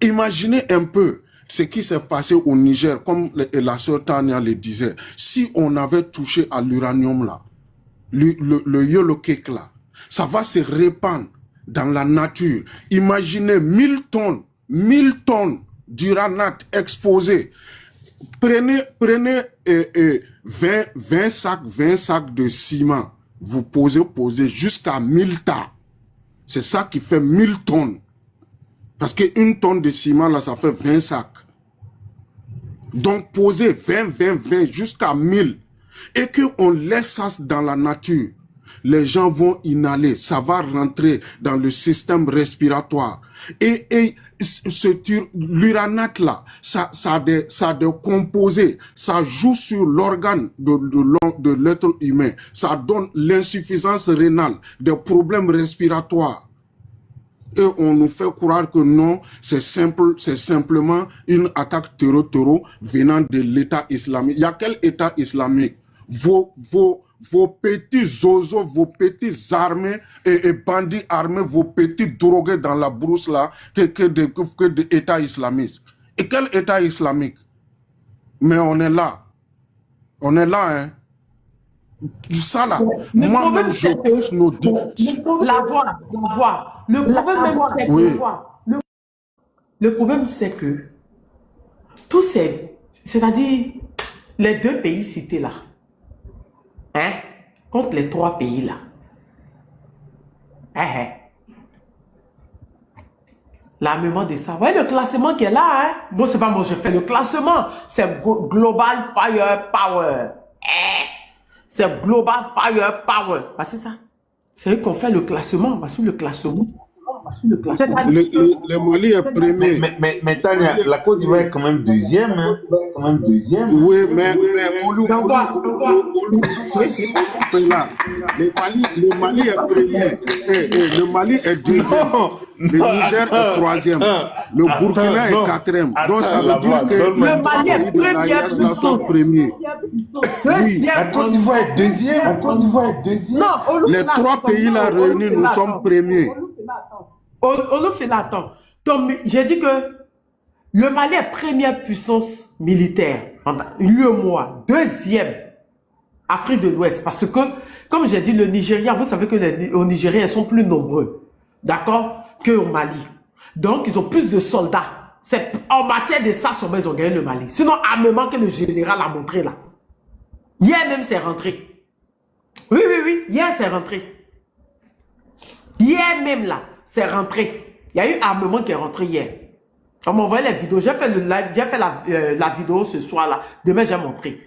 Imaginez un peu ce qui s'est passé au Niger, comme la sœur Tania le disait. Si on avait touché à l'uranium là, le yellow cake là, ça va se répandre dans la nature. Imaginez 1000 tonnes d'uranate exposées. Prenez 20 sacs de ciment. Vous posez jusqu'à 1000 tas. C'est ça qui fait 1000 tonnes. Parce qu'une tonne de ciment, là, ça fait 20 sacs. Donc, posez 20 jusqu'à 1000. Et qu'on laisse ça dans la nature. Les gens vont inhaler. Ça va rentrer dans le système respiratoire. Et l'uranate, là, ça a des composés. Ça joue sur l'organe de l'être humain. Ça donne l'insuffisance rénale, des problèmes respiratoires. Et on nous fait croire que non, c'est simplement une attaque terreau venant de l'État islamique. Il y a quel État islamique? Vos petits zozos, vos petits armés et bandits armés, vos petits drogués dans la brousse là, que de État islamique. Et quel État islamique? Mais on est là. On est là, hein. Ça là, moi-même je pousse nos dits. La voix. Le problème même c'est que, le problème c'est que tous ces, c'est-à-dire les deux pays cités là, hein, contre les trois pays là, l'armement de ça. Vous voyez le classement qui est là, hein? Bon, c'est pas moi, je fais le classement. C'est Global Firepower. C'est Global Firepower. Bah, c'est ça. C'est eux qu'on fait le classement. Bah, sur le classement. Le Mali est premier. Mais Tania, la Côte d'Ivoire est quand même deuxième. Hein? Oui, mais le Mali est premier. Le Mali est deuxième. Le Niger est troisième. Le Burkina est quatrième. Donc ça veut dire que le Mali est premier. Oui. La Côte d'Ivoire est deuxième. Non, les trois pays là réunis, nous sommes premiers. Olufina, attends. Donc, j'ai dit que le Mali est première puissance militaire. l'UEMOA, deuxième Afrique de l'Ouest. Parce que, comme j'ai dit, le Nigeria, vous savez que au Nigeria, ils sont plus nombreux, d'accord, qu'au Mali. Donc, ils ont plus de soldats. C'est en matière de ça, ils ont gagné le Mali. Sinon, armement que le général a montré là. Hier même, c'est rentré. Oui, hier, c'est rentré. Hier même là, c'est rentré. Il y a eu armement qui est rentré hier. On m'a envoyé les vidéos. J'ai fait le live, j'ai fait la vidéo ce soir là. Demain, j'ai montré.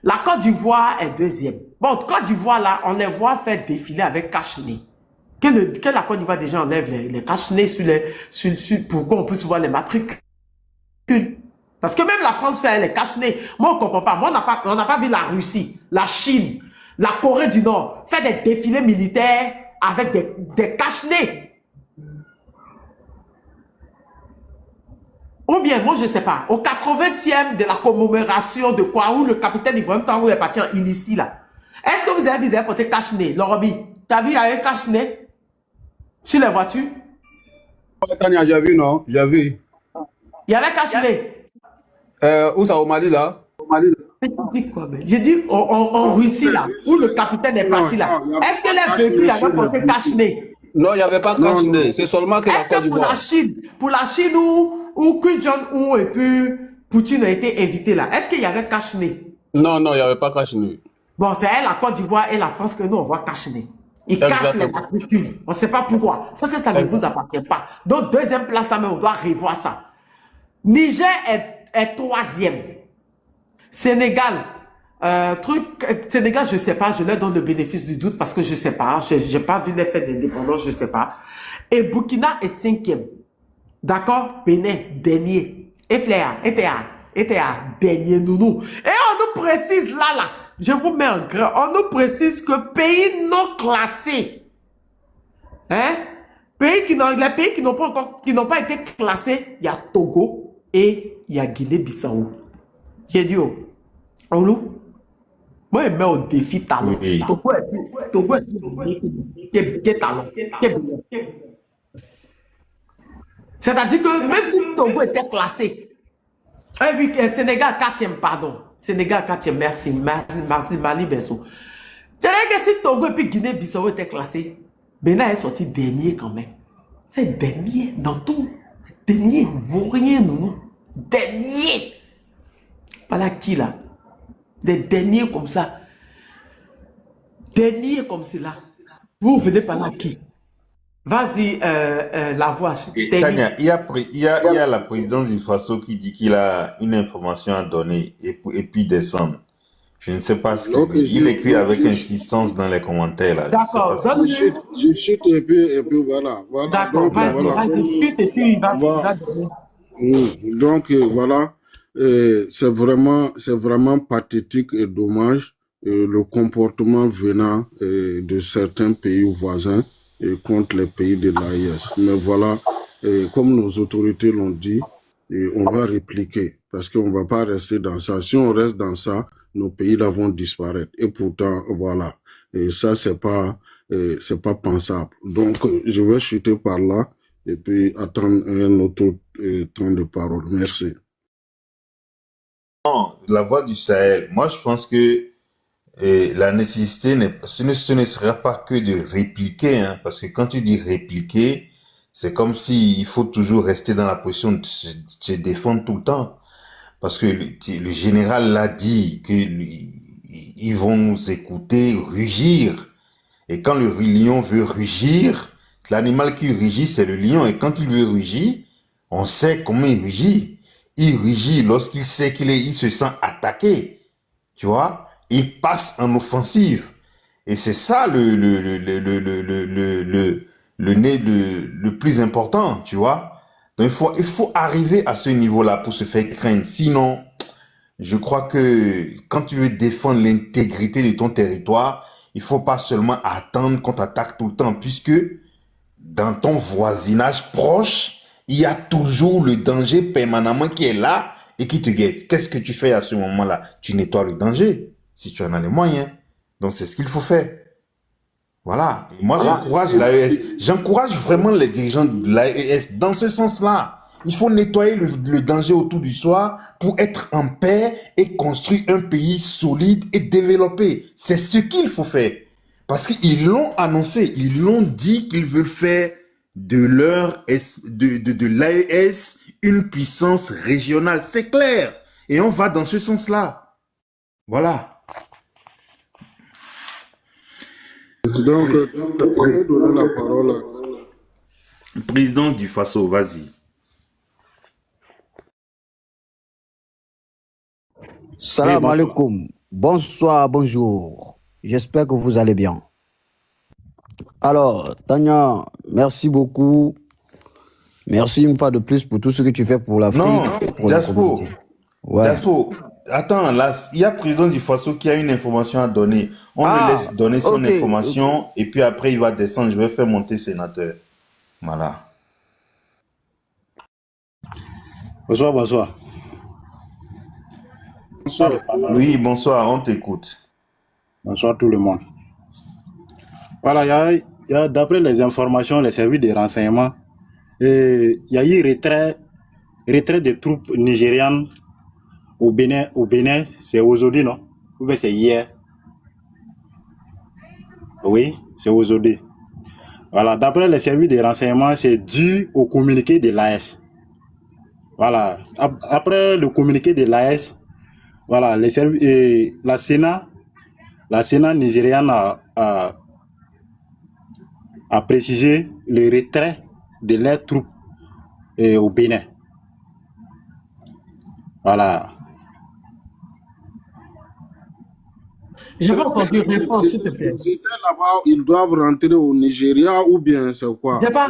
La Côte d'Ivoire est deuxième. Bon, Côte d'Ivoire là, on les voit faire défiler avec cache-nez. Que la Côte d'Ivoire déjà enlève les cache-nez pour qu'on puisse voir les matricules. Parce que même la France fait les cache-nez. Moi, on ne comprend pas. Moi, on n'a pas vu la Russie, la Chine, la Corée du Nord faire des défilés militaires avec des cache-nez. Ou bien, moi, je ne sais pas, au 80e de la commémoration de quoi, où le capitaine Ibrahim Traoré est parti en Illici, là. Est-ce que vous avez vu, ils avaient porté cache-nez, Lorobi? T'as vu, il y a un cache-nez sur les voitures? Tania, j'ai vu, non? J'ai vu. Il y avait cache-nez. Où ça, au Mali, là? J'ai dit en Russie, là, où le capitaine est parti, là. Est-ce que les véhicules avaient porté cache-nez? Non, il n'y avait pas cache-nez. C'est seulement que la Côte d'Ivoire. Est-ce que pour la Chine où Kim Jong-un et puis Poutine a été invités, là, est-ce qu'il y avait cache-nez? Non, il n'y avait pas cache-nez. Bon, c'est la Côte d'Ivoire et la France que nous, on voit cache-nez. Ils cachent les matricules. On ne sait pas pourquoi. C'est que ça ne vous appartient pas. Donc, deuxième place, ça, mais on doit revoir ça. Niger est troisième. Sénégal, Sénégal, je ne sais pas, je leur donne le bénéfice du doute parce que je ne sais pas. Je n'ai pas vu l'effet d'indépendance, je ne sais pas. Et Burkina est cinquième. D'accord? Bénin, dernier. Et Fléa, et Théa, dernier nounou. Et on nous précise là, je vous mets en grand. On nous précise que pays non classés, hein, les pays qui n'ont pas été classés, il y a Togo et il y a Guinée-Bissau. J'ai dit, Olou, moi, je mets au défi talent. Oui. Togo est talent. C'est-à-dire que même si Togo était classé, Sénégal 4e, pardon. Sénégal 4e, merci. Mali Bessou. C'est-à-dire que si Togo et puis Guinée-Bissau étaient classés, Bénin est sorti dernier quand même. C'est dernier dans tout. Dernier, vaut rien, non. Dernier. Pas là qui là? Des derniers comme ça. Derniers comme cela. Vous venez par là qui? Vas-y, la voix. Tania, il y a la présidence du Faso qui dit qu'il a une information à donner et puis descendre. Je ne sais pas ce qu'il écrit avec insistance dans les commentaires là. D'accord. Je chute et puis voilà. D'accord, vas-y, chute et puis il va donner. Donc voilà, c'est vraiment pathétique et dommage le comportement venant de certains pays voisins contre les pays de l'AES. Mais voilà, comme nos autorités l'ont dit, on va répliquer parce qu'on ne va pas rester dans ça. Si on reste dans ça, nos pays là vont disparaître. Et pourtant, voilà, et ça c'est pas pensable. Donc, je vais chuter par là et puis attendre un autre temps de parole. Merci. Non, la voix du Sahel. Moi, je pense que la nécessité, ce ne sera pas que de répliquer, hein, parce que quand tu dis répliquer, c'est comme s'il faut toujours rester dans la position de se défendre tout le temps. Parce que le général l'a dit, qu'ils vont nous écouter rugir. Et quand le lion veut rugir, l'animal qui rugit, c'est le lion. Et quand il veut rugir, on sait comment il rugit. Il rugit lorsqu'il sait il se sent attaqué. Tu vois? Il passe en offensive. Et c'est ça le plus important, tu vois? Donc il faut arriver à ce niveau-là pour se faire craindre. Sinon, je crois que quand tu veux défendre l'intégrité de ton territoire, il faut pas seulement attendre qu'on t'attaque tout le temps, puisque dans ton voisinage proche, il y a toujours le danger permanemment qui est là et qui te guette. Qu'est-ce que tu fais à ce moment-là? Tu nettoies le danger, si tu en as les moyens. Donc c'est ce qu'il faut faire. Voilà. Et moi, j'encourage l'AES. J'encourage vraiment les dirigeants de l'AES dans ce sens-là. Il faut nettoyer le danger autour du soi pour être en paix et construire un pays solide et développé. C'est ce qu'il faut faire. Parce qu'ils l'ont annoncé. Ils l'ont dit qu'ils veulent faire de l'AES une puissance régionale. C'est clair. Et on va dans ce sens-là. Voilà. Donc, on va donner la parole à... Présidence du Faso, vas-y. Salam alaikum. Bonsoir, bonjour. J'espère que vous allez bien. Alors, Tania, merci beaucoup. Merci une fois de plus pour tout ce que tu fais pour l'Afrique. Non, Jaspo. Ouais. Jaspo, attends, là, il y a président du Faso qui a une information à donner. On le laisse donner son information et puis après il va descendre. Je vais faire monter sénateur. Voilà. Bonsoir, bonsoir. Bonsoir. Oui, bonsoir, on t'écoute. Bonsoir tout le monde. Voilà, il y a d'après les informations, les services de renseignement, il y a eu retrait des troupes nigérianes au Bénin, c'est aujourd'hui, non? Ou bien c'est hier? Oui, c'est aujourd'hui. Voilà, d'après les services de renseignement, c'est dû au communiqué de l'AES. Voilà, après le communiqué de l'AES, voilà, la Sénat nigériane a précisé le retrait de leurs troupes au Bénin. Voilà. Je n'ai pas entendu réponse, s'il te plaît. C'était là-bas, ils doivent rentrer au Nigeria ou bien c'est quoi? Je n'ai pas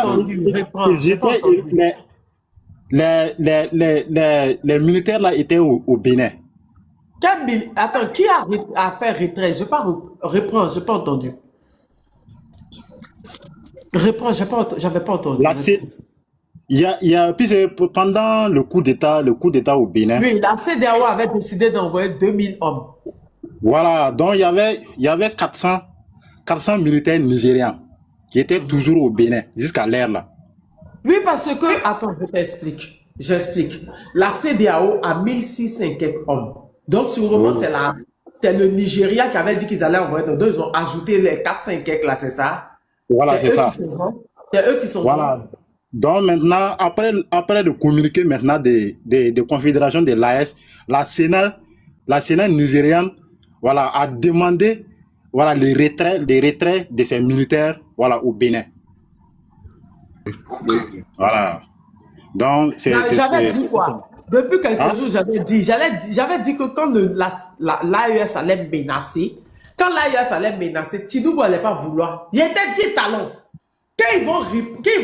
entendu réponse. Les militaires là étaient au Bénin. Attends, qui a fait retrait? Je pas reprends, j'ai pas entendu. Reprends, j'avais pas entendu. Là, puis pendant le coup d'État au Bénin. Oui, la CEDEAO avait décidé d'envoyer 2000 hommes. Voilà, donc il y avait 400 militaires nigérians qui étaient toujours au Bénin jusqu'à l'ère là. Oui, parce que, attends, je t'explique. J'explique. La CEDEAO a 1600 et quelques hommes. Donc, sûrement, c'est le Nigeria qui avait dit qu'ils allaient envoyer. Donc, ils ont ajouté les 400 et quelques là, c'est ça? Voilà, c'est ça. C'est eux qui sont. Voilà. Donc, maintenant, après le communiqué maintenant des confédérations de l'AES, la Sénat nigériane, voilà, a demandé, voilà, les retraits de ces militaires, voilà, au Bénin. Voilà. Donc, j'avais dit quoi? Depuis quelques jours, j'avais dit que quand l'AES allait menacer, Tinubu n'allait pas vouloir. Il était dit talon. Quand ils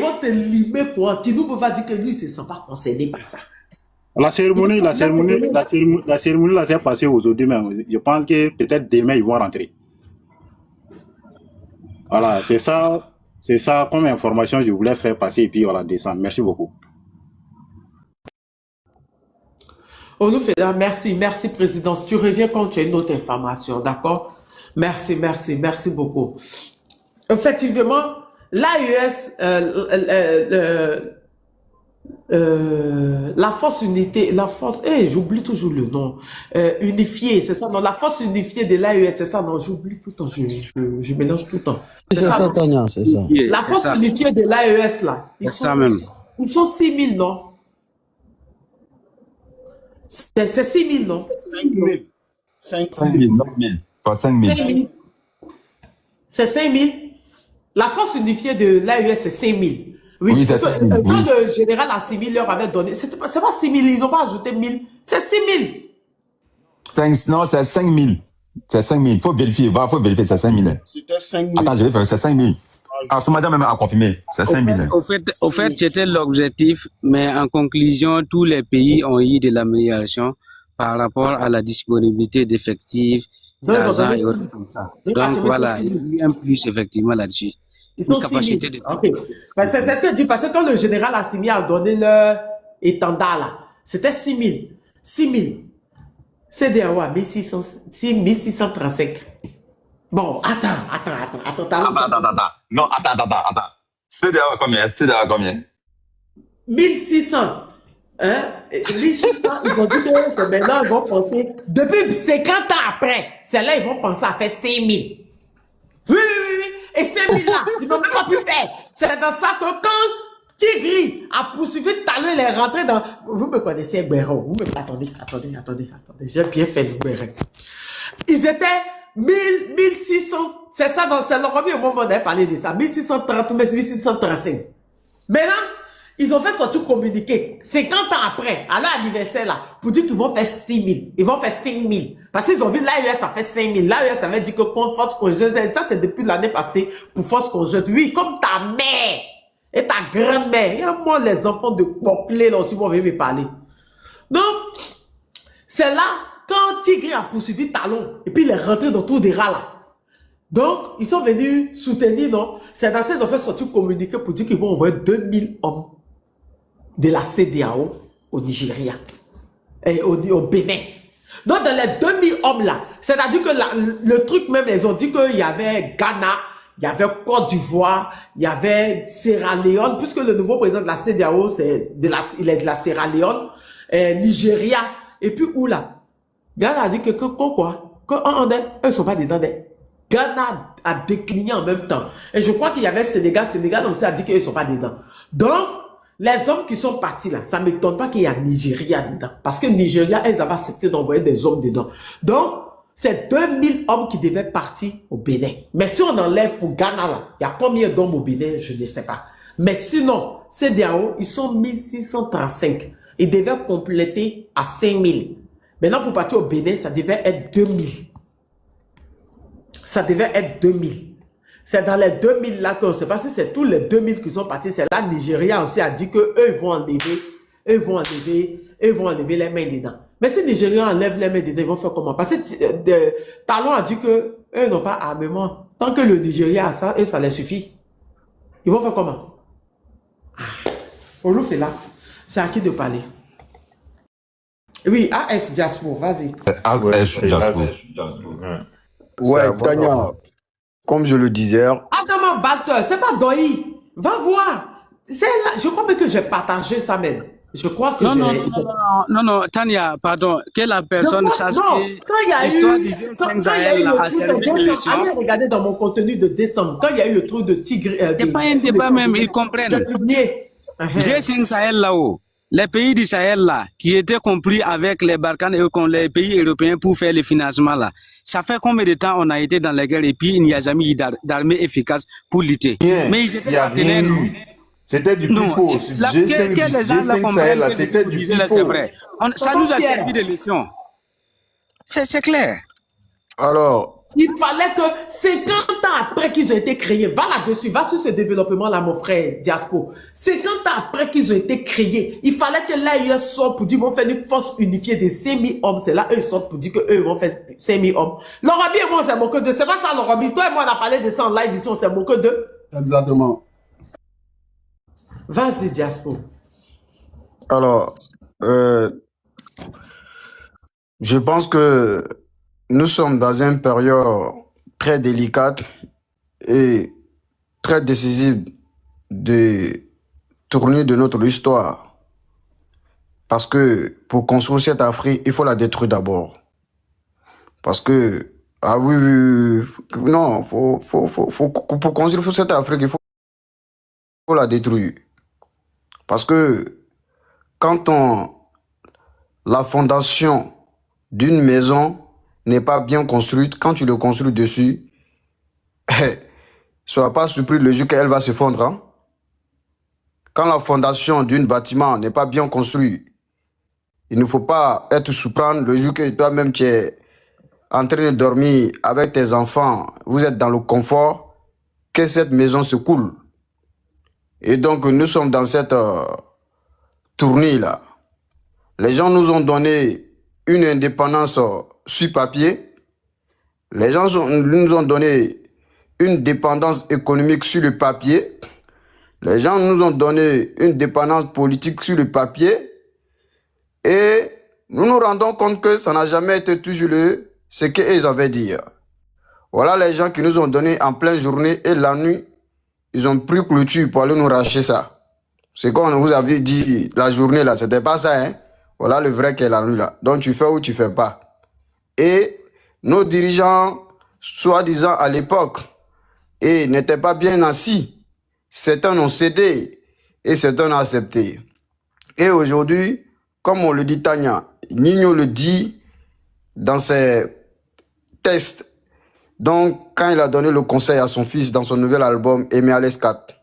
vont te limer pour Tinubu va dire que lui, il ne se sent pas concerné par ça. La cérémonie là s'est passée aujourd'hui même. Je pense que peut-être demain, ils vont rentrer. Voilà, c'est ça comme information que je voulais faire passer et puis voilà, descendre. Merci beaucoup. On nous fait merci, président. Si tu reviens quand tu as une autre information, d'accord? Merci beaucoup. Effectivement, l'AES, la force unité, j'oublie toujours le nom, unifiée, c'est ça, non, la force unifiée de l'AES, c'est ça, non, j'oublie tout le temps, je mélange tout le temps. C'est ça, Tania, c'est ça. La force unifiée de l'AES, là, ils sont 6000, non? C'est 6000, non? 5000. 5000, 9000. Pas 5000. C'est 5000. La force unifiée de l'AES, c'est 5000. Oui, c'est 5000. Quand le général Assimi leur avait donné, c'est pas 6000, ils n'ont pas ajouté 1000, c'est 6000. Non, c'est 5000. C'est 5000. Il faut vérifier, c'est 5000. C'était 5000. Attends, je vais faire, c'est 5000. Ah, ce madame même a confirmé, c'est 5000. Au fait, c'était l'objectif, mais en conclusion, tous les pays ont eu de l'amélioration par rapport à la disponibilité d'effectifs, d'argent et autres comme ça. Donc voilà, il y a eu un plus effectivement là-dessus. Une capacité de... Okay. C'est ce que je dis, parce que quand le général Assimi a donné leur étendard là, c'était 6000. 6000. CEDEAO à 1635. Bon, attends. Non, attends. CEDEAO combien? 1600. Hein? 1600, ils ont dit que maintenant, ils vont penser, depuis 50 ans après, c'est là ils vont penser à faire 5000. Oui. Et 5000 là, ils n'ont même pas pu faire. C'est dans ça que quand Tigri a poursuivi Talon, il est rentré dans... Vous me connaissez, Béron. Attendez. J'ai bien fait le Béron. Ils étaient 1600. C'est ça, c'est leur premier moment d'avoir parlé de ça. 1630, 1635. Maintenant, ils ont fait sortir communiqué 50 ans après, à leur anniversaire là, pour dire qu'ils vont faire 6000. Ils vont faire 5000. Parce qu'ils ont vu l'AES a fait 5000. L'AES avait dit que contre force conjointe, ça c'est depuis l'année passée pour force conjointe. Oui, comme ta mère et ta grand-mère. Et moi, les enfants de Poclé là aussi, vont venir me parler. Donc, c'est là, quand Tigre a poursuivi Talon, et puis il est rentré dans tout des rats là. Donc, ils sont venus soutenir, non? C'est dans ces ont fait sortir communiqué pour dire qu'ils vont envoyer 2000 hommes de la CEDEAO au Nigeria et au Bénin. Donc, dans les 2000 hommes là, c'est-à-dire que le truc même, ils ont dit qu'il y avait Ghana, il y avait Côte d'Ivoire, il y avait Sierra Leone, puisque le nouveau président de la CEDEAO, il est de la Sierra Leone, Nigeria, et puis où là? Ghana a dit que quoi? Eux ne sont pas dedans. Ghana a décliné en même temps. Et je crois qu'il y avait Sénégal aussi a dit qu'ils ne sont pas dedans. Donc, les hommes qui sont partis là, ça ne m'étonne pas qu'il y a Nigeria dedans. Parce que Nigeria, elles avaient accepté d'envoyer des hommes dedans. Donc, c'est 2000 hommes qui devaient partir au Bénin. Mais si on enlève pour Ghana là, il y a combien d'hommes au Bénin? Je ne sais pas. Mais sinon, CEDEAO, ils sont 1635. Ils devaient compléter à 5000. Maintenant, pour partir au Bénin, ça devait être 2000. Ça devait être 2000. C'est dans les 2000 là qu'on ne sait pas si c'est tous les 2000 qui sont partis. C'est là, Nigeria aussi a dit que eux vont enlever les mains dedans. Mais si les Nigériens enlèvent les mains dedans, ils vont faire comment? Parce que Talon a dit que eux n'ont pas armement. Tant que le Nigeria a ça, et ça les suffit. Ils vont faire comment? Olouf est là. C'est à qui de parler? Oui, AF Diaspo, vas-y. AF Diaspo. Ouais, Tania, comme je le disais. Adama Batteur, c'est pas Doi. Va voir. Là, je crois même que j'ai partagé ça même. Je crois que non, Tania, pardon, que la personne sache que l'histoire du G5 Sahel a servi d'élection. Allez regarder dans mon contenu de décembre, quand il y a eu le truc de Tigre. C'est pas un débat même, ils comprennent. G5 Sahel là-haut, les pays du Sahel là, qui étaient compris avec les Balkans et les pays européens pour faire le financement là, ça fait combien de temps on a été dans la guerre et puis il n'y a jamais eu d'armée efficace pour lutter. Mais ils étaient partenaires. C'était du pipeau. G5 Sahel, c'était du pipeau. C'est vrai. Ça nous a servi de leçon. C'est clair. Alors, il fallait que 50 ans après qu'ils ont été créés, va là-dessus, va sur ce développement-là, mon frère Diaspo. 50 ans après qu'ils ont été créés, il fallait que l'AIS sorte pour dire qu'ils vont faire une force unifiée de 5000 hommes. C'est là, eux sortent pour dire qu'eux vont faire 5000 hommes. L'Orobie et moi, on s'est moqué d'eux. C'est pas ça, l'Orobie. Toi et moi, on a parlé de ça en live ici, on s'est moqué d'eux. Exactement. Vas-y, Diaspo. Alors, je pense que nous sommes dans une période très délicate et très décisive de tournure de notre histoire. Parce que pour construire cette Afrique, il faut la détruire d'abord. Parce que, ah oui, non, pour construire cette Afrique, il faut la détruire. Parce que quand la fondation d'une maison n'est pas bien construite, quand tu le construis dessus, sois pas surpris le jour qu'elle va se fondre. Hein? Quand la fondation d'un bâtiment n'est pas bien construite, il ne faut pas être surpris le jour que toi-même tu es en train de dormir avec tes enfants, vous êtes dans le confort, que cette maison se coule. Et donc, nous sommes dans cette tournée-là. Les gens nous ont donné une indépendance sur papier. Les gens nous ont donné une dépendance économique sur le papier. Les gens nous ont donné une dépendance politique sur le papier. Et nous nous rendons compte que ça n'a jamais été toujours ce qu'ils avaient dit. Voilà les gens qui nous ont donné en pleine journée et la nuit. Ils ont pris clôture pour aller nous racheter ça. C'est comme on vous avait dit la journée là, c'était pas ça, hein. Voilà le vrai qui est la nuit là. Donc tu fais ou tu fais pas. Et nos dirigeants, soi-disant à l'époque, n'étaient pas bien assis. Certains ont cédé et certains ont accepté. Et aujourd'hui, comme on le dit Tania, Nino le dit dans ses textes. Donc, quand il a donné le conseil à son fils dans son nouvel album, Emeales 4,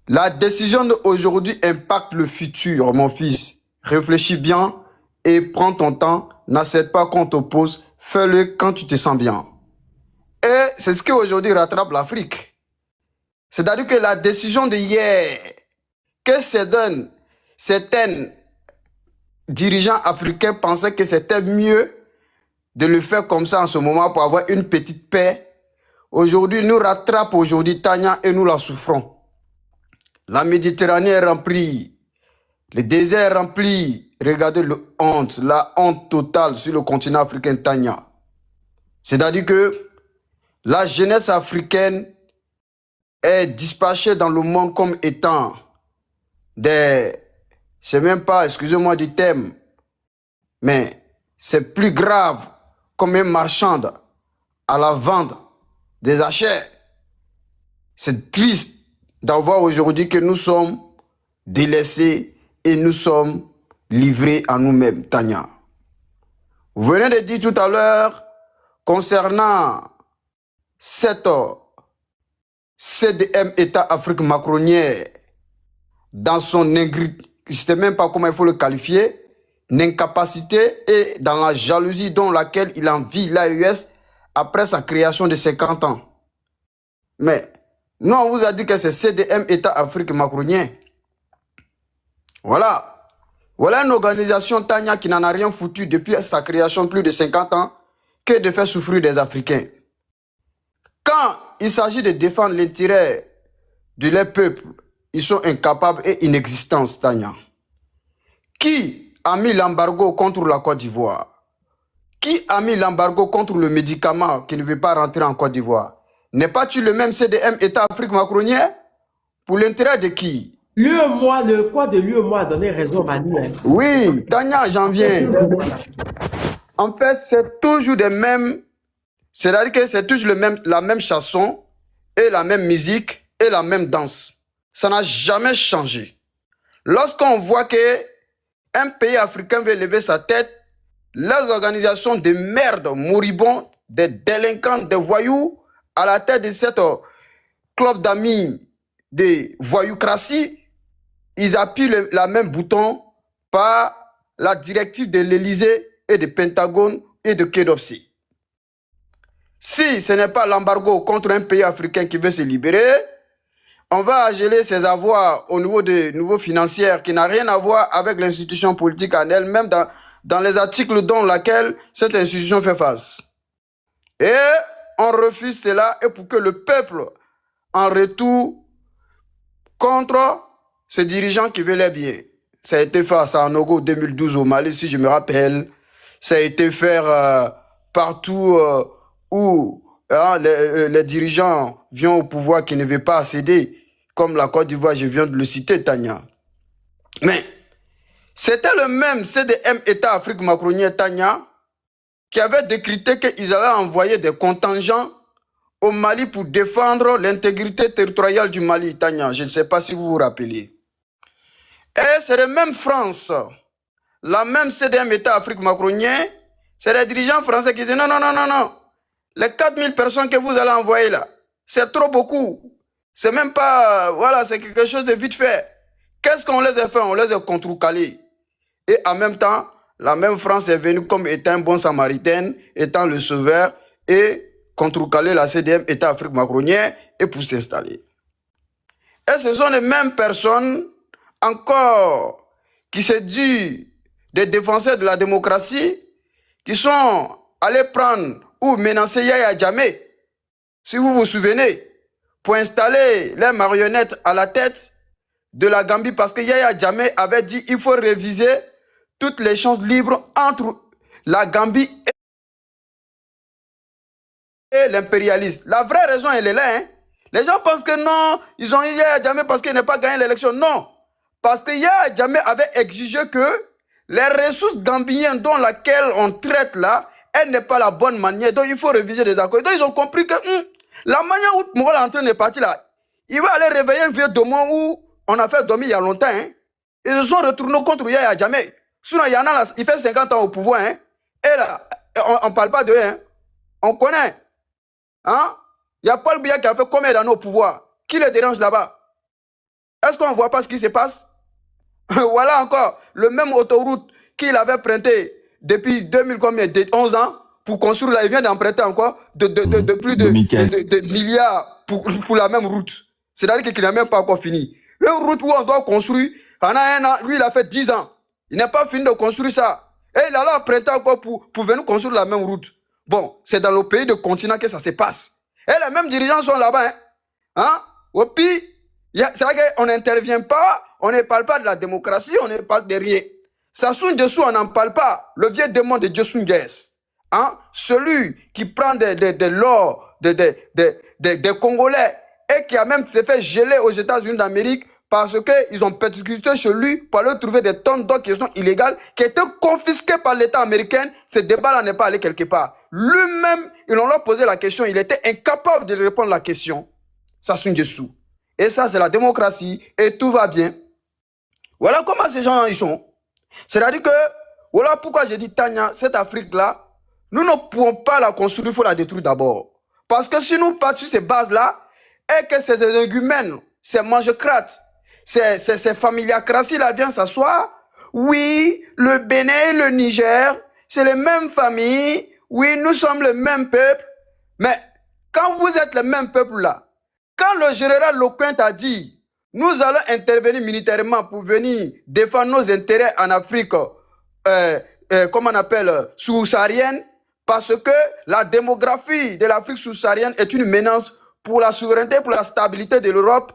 la décision d'aujourd'hui impacte le futur, mon fils. Réfléchis bien et prends ton temps. N'accepte pas qu'on t'oppose. Fais-le quand tu te sens bien. Et c'est ce qui aujourd'hui rattrape l'Afrique. C'est-à-dire que la décision de hier, que certains dirigeants africains pensaient que c'était mieux de le faire comme ça en ce moment pour avoir une petite paix. Aujourd'hui, nous rattrape aujourd'hui Tania et nous la souffrons. La Méditerranée est remplie. Le désert est rempli. Regardez la honte totale sur le continent africain Tania. C'est-à-dire que la jeunesse africaine est dispatchée dans le monde comme étant c'est même pas, excusez-moi du terme, mais c'est plus grave comme un marchand à la vente des achats. C'est triste d'avoir aujourd'hui que nous sommes délaissés et nous sommes livrés à nous-mêmes, Tania. Vous venez de dire tout à l'heure concernant cette CDM État Afrique macronienne dans son ingrité, je ne sais même pas comment il faut le qualifier, l'incapacité et dans la jalousie dans laquelle il envie l'AES après sa création de 50 ans. Mais nous, on vous a dit que c'est CDM État Afrique macronien. Voilà. Voilà une organisation, Tania, qui n'en a rien foutu depuis sa création plus de 50 ans que de faire souffrir des Africains. Quand il s'agit de défendre l'intérêt de leur peuple, ils sont incapables et inexistants, Tania. Qui a mis l'embargo contre la Côte d'Ivoire? Qui a mis l'embargo contre le médicament qui ne veut pas rentrer en Côte d'Ivoire? N'est pas tu le même CDM État Afrique macronien? Pour l'intérêt de qui? L'UEMOA, le quoi de l'UEMOA a donné raison au Mali. Hein? Oui, Tania, j'en viens. En fait, c'est toujours des mêmes. C'est-à-dire que c'est toujours la même chanson et la même musique et la même danse. Ça n'a jamais changé. Lorsqu'on voit que un pays africain veut lever sa tête, les organisations de merde, moribonds, des délinquants, des voyous, à la tête de cette club d'amis de voyoucratie, ils appuient la même bouton par la directive de l'Élysée et du Pentagone et de Kédopsi. Si ce n'est pas l'embargo contre un pays africain qui veut se libérer, on va geler ses avoirs au niveau de niveau financier qui n'a rien à voir avec l'institution politique en elle-même dans les articles dont laquelle cette institution fait face. Et on refuse cela et pour que le peuple en retour contre ces dirigeants qui veulent bien. Ça a été fait à Sanogo 2012 au Mali, si je me rappelle. Ça a été fait partout où les dirigeants viennent au pouvoir qui ne veulent pas céder, comme la Côte d'Ivoire, je viens de le citer, Tania. Mais c'était le même CDM État Afrique macronien, Tania, qui avait décrété qu'ils allaient envoyer des contingents au Mali pour défendre l'intégrité territoriale du Mali, Tania. Je ne sais pas si vous vous rappelez. Et c'est la même France, la même CDM État Afrique macronien, c'est les dirigeants français qui disent non, non, non, non, non. Les 4000 personnes que vous allez envoyer là, c'est trop beaucoup. C'est même pas, voilà, c'est quelque chose de vite fait. Qu'est-ce qu'on les a fait? On les a contre-calés. Et en même temps, la même France est venue comme étant un bon samaritain, étant le sauveur, et contre-caler la CDM État Afrique macronien et pour s'installer. Et ce sont les mêmes personnes encore qui se disent des défenseurs de la démocratie qui sont allés prendre ou menacer Yaya Jammeh, si vous vous souvenez, pour installer les marionnettes à la tête de la Gambie parce que Yaya Jammeh avait dit qu'il faut réviser toutes les chances libres entre la Gambie et l'impérialiste. La vraie raison, elle est là. Hein? Les gens pensent que non, ils ont eu Yaya Jammeh parce qu'il n'a pas gagné l'élection. Non, parce que Yaya Jammeh avait exigé que les ressources gambiennes dont laquelle on traite là, elle n'est pas la bonne manière. Donc il faut réviser les accords. Donc ils ont compris que la manière où Moural est en train de partir là, il va aller réveiller un vieux démon où on a fait dormir il y a longtemps. Hein? Ils se sont retournés contre Yaya Jammeh. Sinon, il y en a là, il fait 50 ans au pouvoir. Hein? Et là, on ne parle pas de eux. Hein? On connaît. Hein? Il y a Paul Biya qui a fait combien d'années au pouvoir? Qui le dérange là-bas? Est-ce qu'on ne voit pas ce qui se passe? Voilà encore le même autoroute qu'il avait prêté depuis 2011 ans pour construire là. Il vient d'emprunter encore de plus de milliards pour la même route. C'est-à-dire qu'il n'a même pas encore fini. Une route où on doit construire, pendant un an, lui il a fait 10 ans. Il n'a pas fini de construire ça. Et il a là emprunté encore pour venir construire la même route. Bon, c'est dans le pays de continent que ça se passe. Et les mêmes dirigeants sont là-bas. Hein? Au pire, c'est vrai qu'on n'intervient pas, on ne parle pas de la démocratie, on ne parle de rien. Sassou Nguesso, on n'en parle pas. Le vieux démon de Diossou Nguesso. Hein? Celui qui prend de l'or des Congolais et qui a même se fait geler aux États-Unis d'Amérique parce qu'ils ont persécuté chez lui pour aller trouver des tonnes d'or qui sont illégales, qui étaient confisquées par l'État américain. Ce débat-là n'est pas allé quelque part. Lui-même, ils leur ont posé la question, il était incapable de répondre à la question. Sassou Nguesso. Et ça, c'est la démocratie et tout va bien. Voilà comment ces gens ils sont. C'est-à-dire que, voilà pourquoi j'ai dit, Tania, cette Afrique-là, nous ne pouvons pas la construire, il faut la détruire d'abord. Parce que si nous partons sur ces bases-là, et que ces énergumènes, ces mange-crates, ces familiacraties-là viennent s'asseoir, oui, le Bénin et le Niger, c'est les mêmes familles, oui, nous sommes le même peuple, mais quand vous êtes le même peuple-là, quand le général Lecointe a dit, nous allons intervenir militairement pour venir défendre nos intérêts en Afrique, comment on appelle, sous-saharienne, parce que la démographie de l'Afrique sous-saharienne est une menace pour la souveraineté, pour la stabilité de l'Europe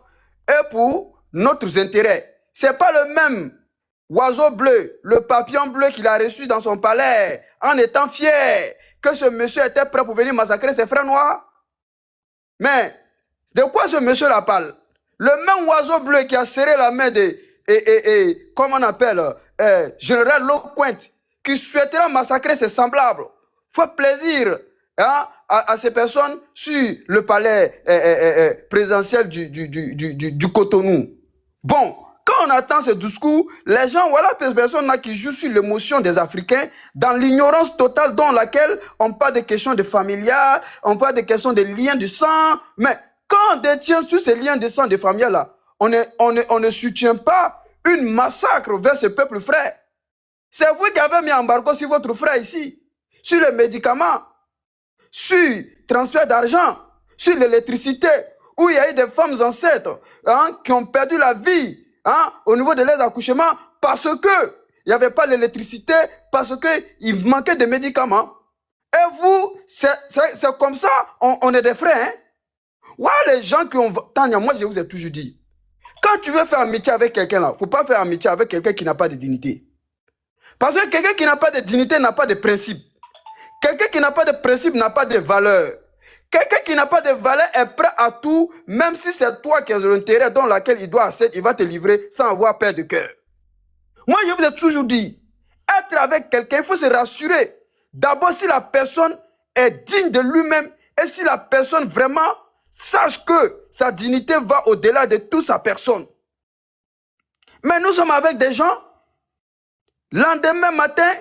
et pour nos intérêts. C'est pas le même oiseau bleu, le papillon bleu qu'il a reçu dans son palais en étant fier que ce monsieur était prêt pour venir massacrer ses frères noirs. Mais de quoi ce monsieur-là parle? Le même oiseau bleu qui a serré la main de, comment on appelle, général Loquent, qui souhaitera massacrer ses semblables, fait plaisir hein, à ces personnes sur le palais présidentiel du Cotonou. Bon, quand on attend ce discours, les gens, voilà ces personnes-là qui jouent sur l'émotion des Africains dans l'ignorance totale dans laquelle on parle des questions de familial, on parle des questions de liens de sang, mais quand on détient tous ces liens de sang de familial-là, on ne soutient pas une massacre vers ce peuple frère. C'est vous qui avez mis embargo sur votre frère ici, sur les médicaments, sur le transfert d'argent, sur l'électricité, où il y a eu des femmes enceintes hein, qui ont perdu la vie hein, au niveau de leurs accouchements parce que il n'y avait pas l'électricité, parce qu'il manquait de médicaments. Et vous, c'est comme ça, on est des frères. Hein? Voilà les gens qui ont... Tania, moi je vous ai toujours dit, quand tu veux faire amitié avec quelqu'un là, il ne faut pas faire amitié avec quelqu'un qui n'a pas de dignité. Parce que quelqu'un qui n'a pas de dignité n'a pas de principe. Quelqu'un qui n'a pas de principe n'a pas de valeur. Quelqu'un qui n'a pas de valeur est prêt à tout, même si c'est toi qui as l'intérêt dans lequel il doit accéder, il va te livrer sans avoir peur de cœur. Moi, je vous ai toujours dit, être avec quelqu'un, il faut se rassurer. D'abord, si la personne est digne de lui-même et si la personne vraiment sache que sa dignité va au-delà de toute sa personne. Mais nous sommes avec des gens, lendemain matin,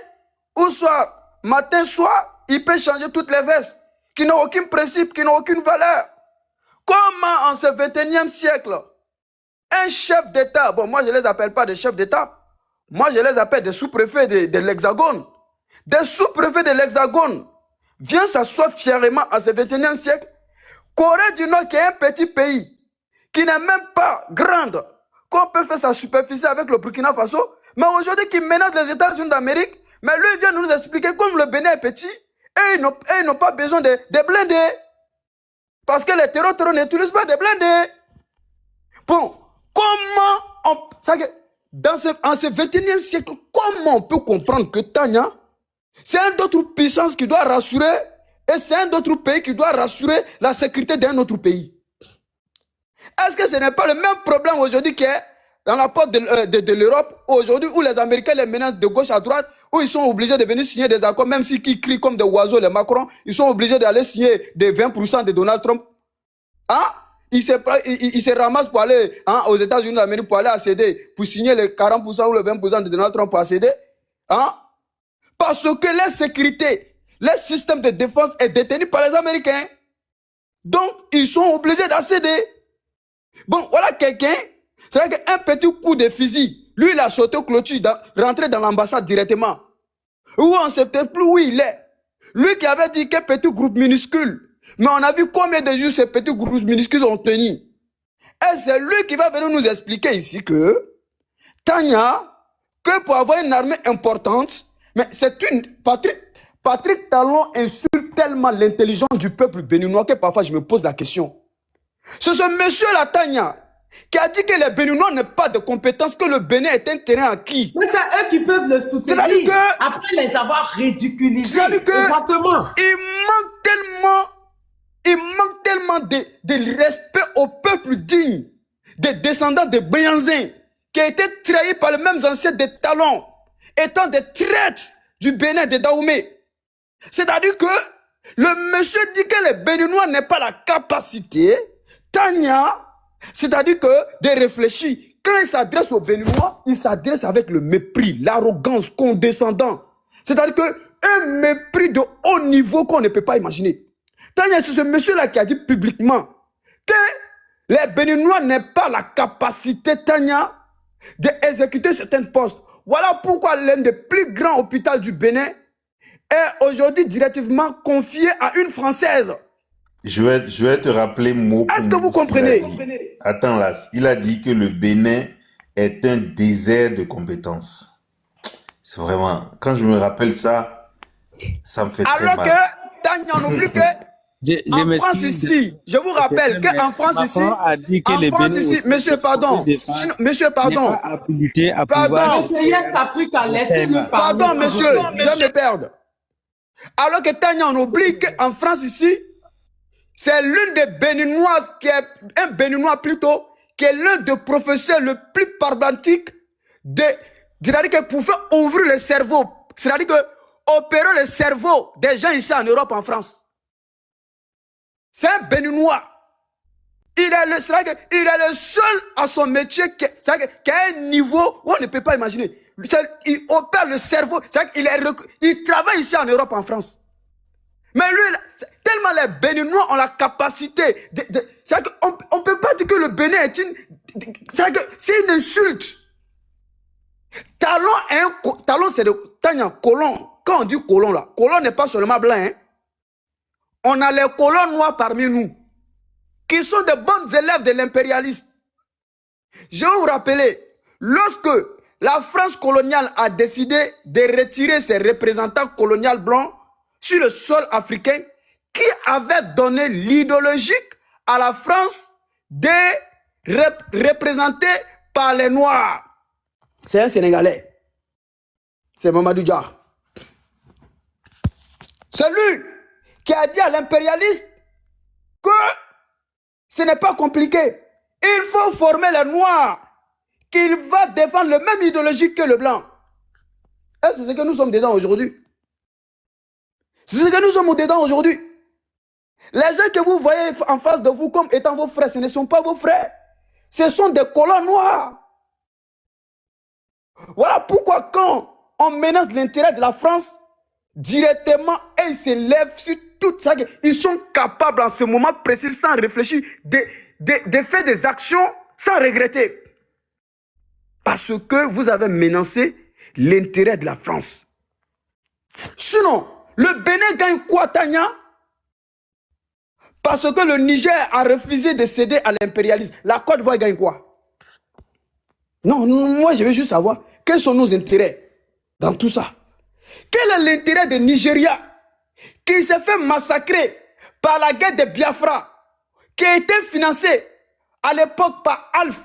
ou soit matin, soir, il peut changer toutes les vestes, qui n'ont aucun principe, qui n'ont aucune valeur. Comment en ce 21e siècle, un chef d'État, bon moi je ne les appelle pas des chefs d'État, moi je les appelle des sous-préfets de l'Hexagone, des sous-préfets de l'Hexagone, viennent s'asseoir fièrement en ce 21e siècle, Corée du Nord qui est un petit pays, qui n'est même pas grande, qu'on peut faire sa superficie avec le Burkina Faso, mais aujourd'hui qui menace les États-Unis d'Amérique, mais lui vient nous expliquer comme le Bénin est petit, et ils n'ont pas besoin de blindés. Parce que les terreurs n'utilisent pas de blindés. Bon, comment en ce 21e siècle, comment on peut comprendre que Tania, c'est un autre puissance qui doit rassurer, et c'est un autre pays qui doit rassurer la sécurité d'un autre pays? Est-ce que ce n'est pas le même problème aujourd'hui qui est dans la porte de l'Europe, aujourd'hui, où les Américains les menacent de gauche à droite, où ils sont obligés de venir signer des accords, même s'ils crient comme des oiseaux, les Macron, ils sont obligés d'aller signer des 20% de Donald Trump. Hein? Ils se ramassent pour aller hein, aux États-Unis d'Amérique pour aller accéder, pour signer les 40% ou les 20% de Donald Trump pour accéder. Hein? Parce que la sécurité, le système de défense est détenu par les Américains. Donc, ils sont obligés d'accéder. Bon, voilà quelqu'un, c'est-à-dire qu'un petit coup de fusil, lui, il a sauté au clôture, rentré dans l'ambassade directement. Où on ne sait peut-être plus où il est. Lui qui avait dit qu'un petit groupe minuscule. Mais on a vu combien de jours ces petits groupes minuscules ont tenu. Et c'est lui qui va venir nous expliquer ici que, Tania, que pour avoir une armée importante, mais c'est une... Patrick Talon insulte tellement l'intelligence du peuple béninois que parfois je me pose la question. C'est ce monsieur-là, Tania, qui a dit que les Béninois n'ont pas de compétences, que le Bénin est un terrain acquis. Mais c'est eux qui peuvent le soutenir, après les avoir ridiculisés. Exactement. Il manque tellement de respect au peuple digne, des descendants de Béanzin, qui a été trahis par les mêmes ancêtres des Talons, étant des traîtres du Bénin, de Dahomey. C'est-à-dire que le monsieur dit que les Béninois n'ont pas la capacité, Tania, c'est-à-dire que de réfléchir. Quand il s'adresse aux Béninois, il s'adresse avec le mépris, l'arrogance, condescendant. C'est-à-dire qu'un mépris de haut niveau qu'on ne peut pas imaginer. Tania, c'est ce monsieur-là qui a dit publiquement que les Béninois n'ont pas la capacité, Tania, d'exécuter certains postes. Voilà pourquoi l'un des plus grands hôpitaux du Bénin est aujourd'hui directement confié à une Française. Je vais te rappeler mot pour mot. Est-ce que vous ce qu'il a comprenez? dit. Attends là, il a dit que le Bénin est un désert de compétences. C'est vraiment, quand je me rappelle ça, ça me fait très mal. Alors que, Tanya, n'oublie que, en France ici, je vous rappelle qu'en France ici, en France ici, monsieur, pardon, monsieur, pardon, pardon, pardon, monsieur, je vais me perdre. Alors que Tanya, on oublie qu'en France ici, c'est l'une des Béninoises, qui est un Béninois plutôt, qui est l'un des professeurs le plus pragmatique c'est-à-dire que pour faire ouvrir le cerveau, c'est-à-dire que opérer le cerveau des gens ici en Europe, en France. C'est un Béninois. Il est le seul à son métier qui a un niveau où on ne peut pas imaginer. Il opère le cerveau. Il travaille ici en Europe, en France. Mais lui, tellement les Béninois ont la capacité on ne peut pas dire que le Bénin est c'est une insulte. Talon, c'est de Tanya, colon. Quand on dit colon là, colon n'est pas seulement blanc. Hein. On a les colons noirs parmi nous, qui sont de bons élèves de l'impérialisme. Je vais vous rappeler, lorsque la France coloniale a décidé de retirer ses représentants coloniaux blancs sur le sol africain, qui avait donné l'idéologique à la France de représenter par les Noirs. C'est un Sénégalais. C'est Mamadou Dia. C'est lui qui a dit à l'impérialiste que ce n'est pas compliqué. Il faut former les Noirs, qu'il va défendre le même idéologie que le blanc. Et c'est ce que nous sommes dedans aujourd'hui. C'est ce que nous sommes dedans aujourd'hui. Les gens que vous voyez en face de vous comme étant vos frères, ce ne sont pas vos frères. Ce sont des colons noirs. Voilà pourquoi quand on menace l'intérêt de la France, directement, ils se lèvent sur tout ça. Ils sont capables en ce moment précis, sans réfléchir, de faire des actions sans regretter. Parce que vous avez menacé l'intérêt de la France. Sinon, le Bénin gagne quoi, Tanya? Parce que le Niger a refusé de céder à l'impérialisme. La Côte d'Ivoire gagne quoi? Non, moi je veux juste savoir quels sont nos intérêts dans tout ça. Quel est l'intérêt du Nigeria qui s'est fait massacrer par la guerre de Biafra, qui a été financée à l'époque par Alf,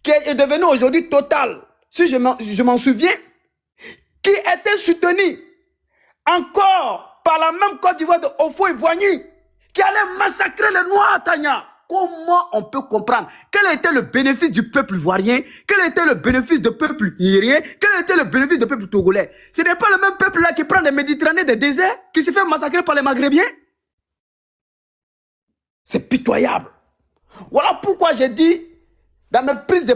qui est devenu aujourd'hui Total, si je m'en souviens, qui était soutenu encore par la même Côte d'Ivoire de Houphouët-Boigny, qui allait massacrer les Noirs, Tanya. Comment on peut comprendre? Quel était le bénéfice du peuple ivoirien? Quel était le bénéfice du peuple nigérien? Quel était le bénéfice du peuple togolais? Ce n'est pas le même peuple là qui prend des Méditerranées, des déserts, qui se fait massacrer par les Maghrébiens? C'est pitoyable. Voilà pourquoi j'ai dit, dans mes prises de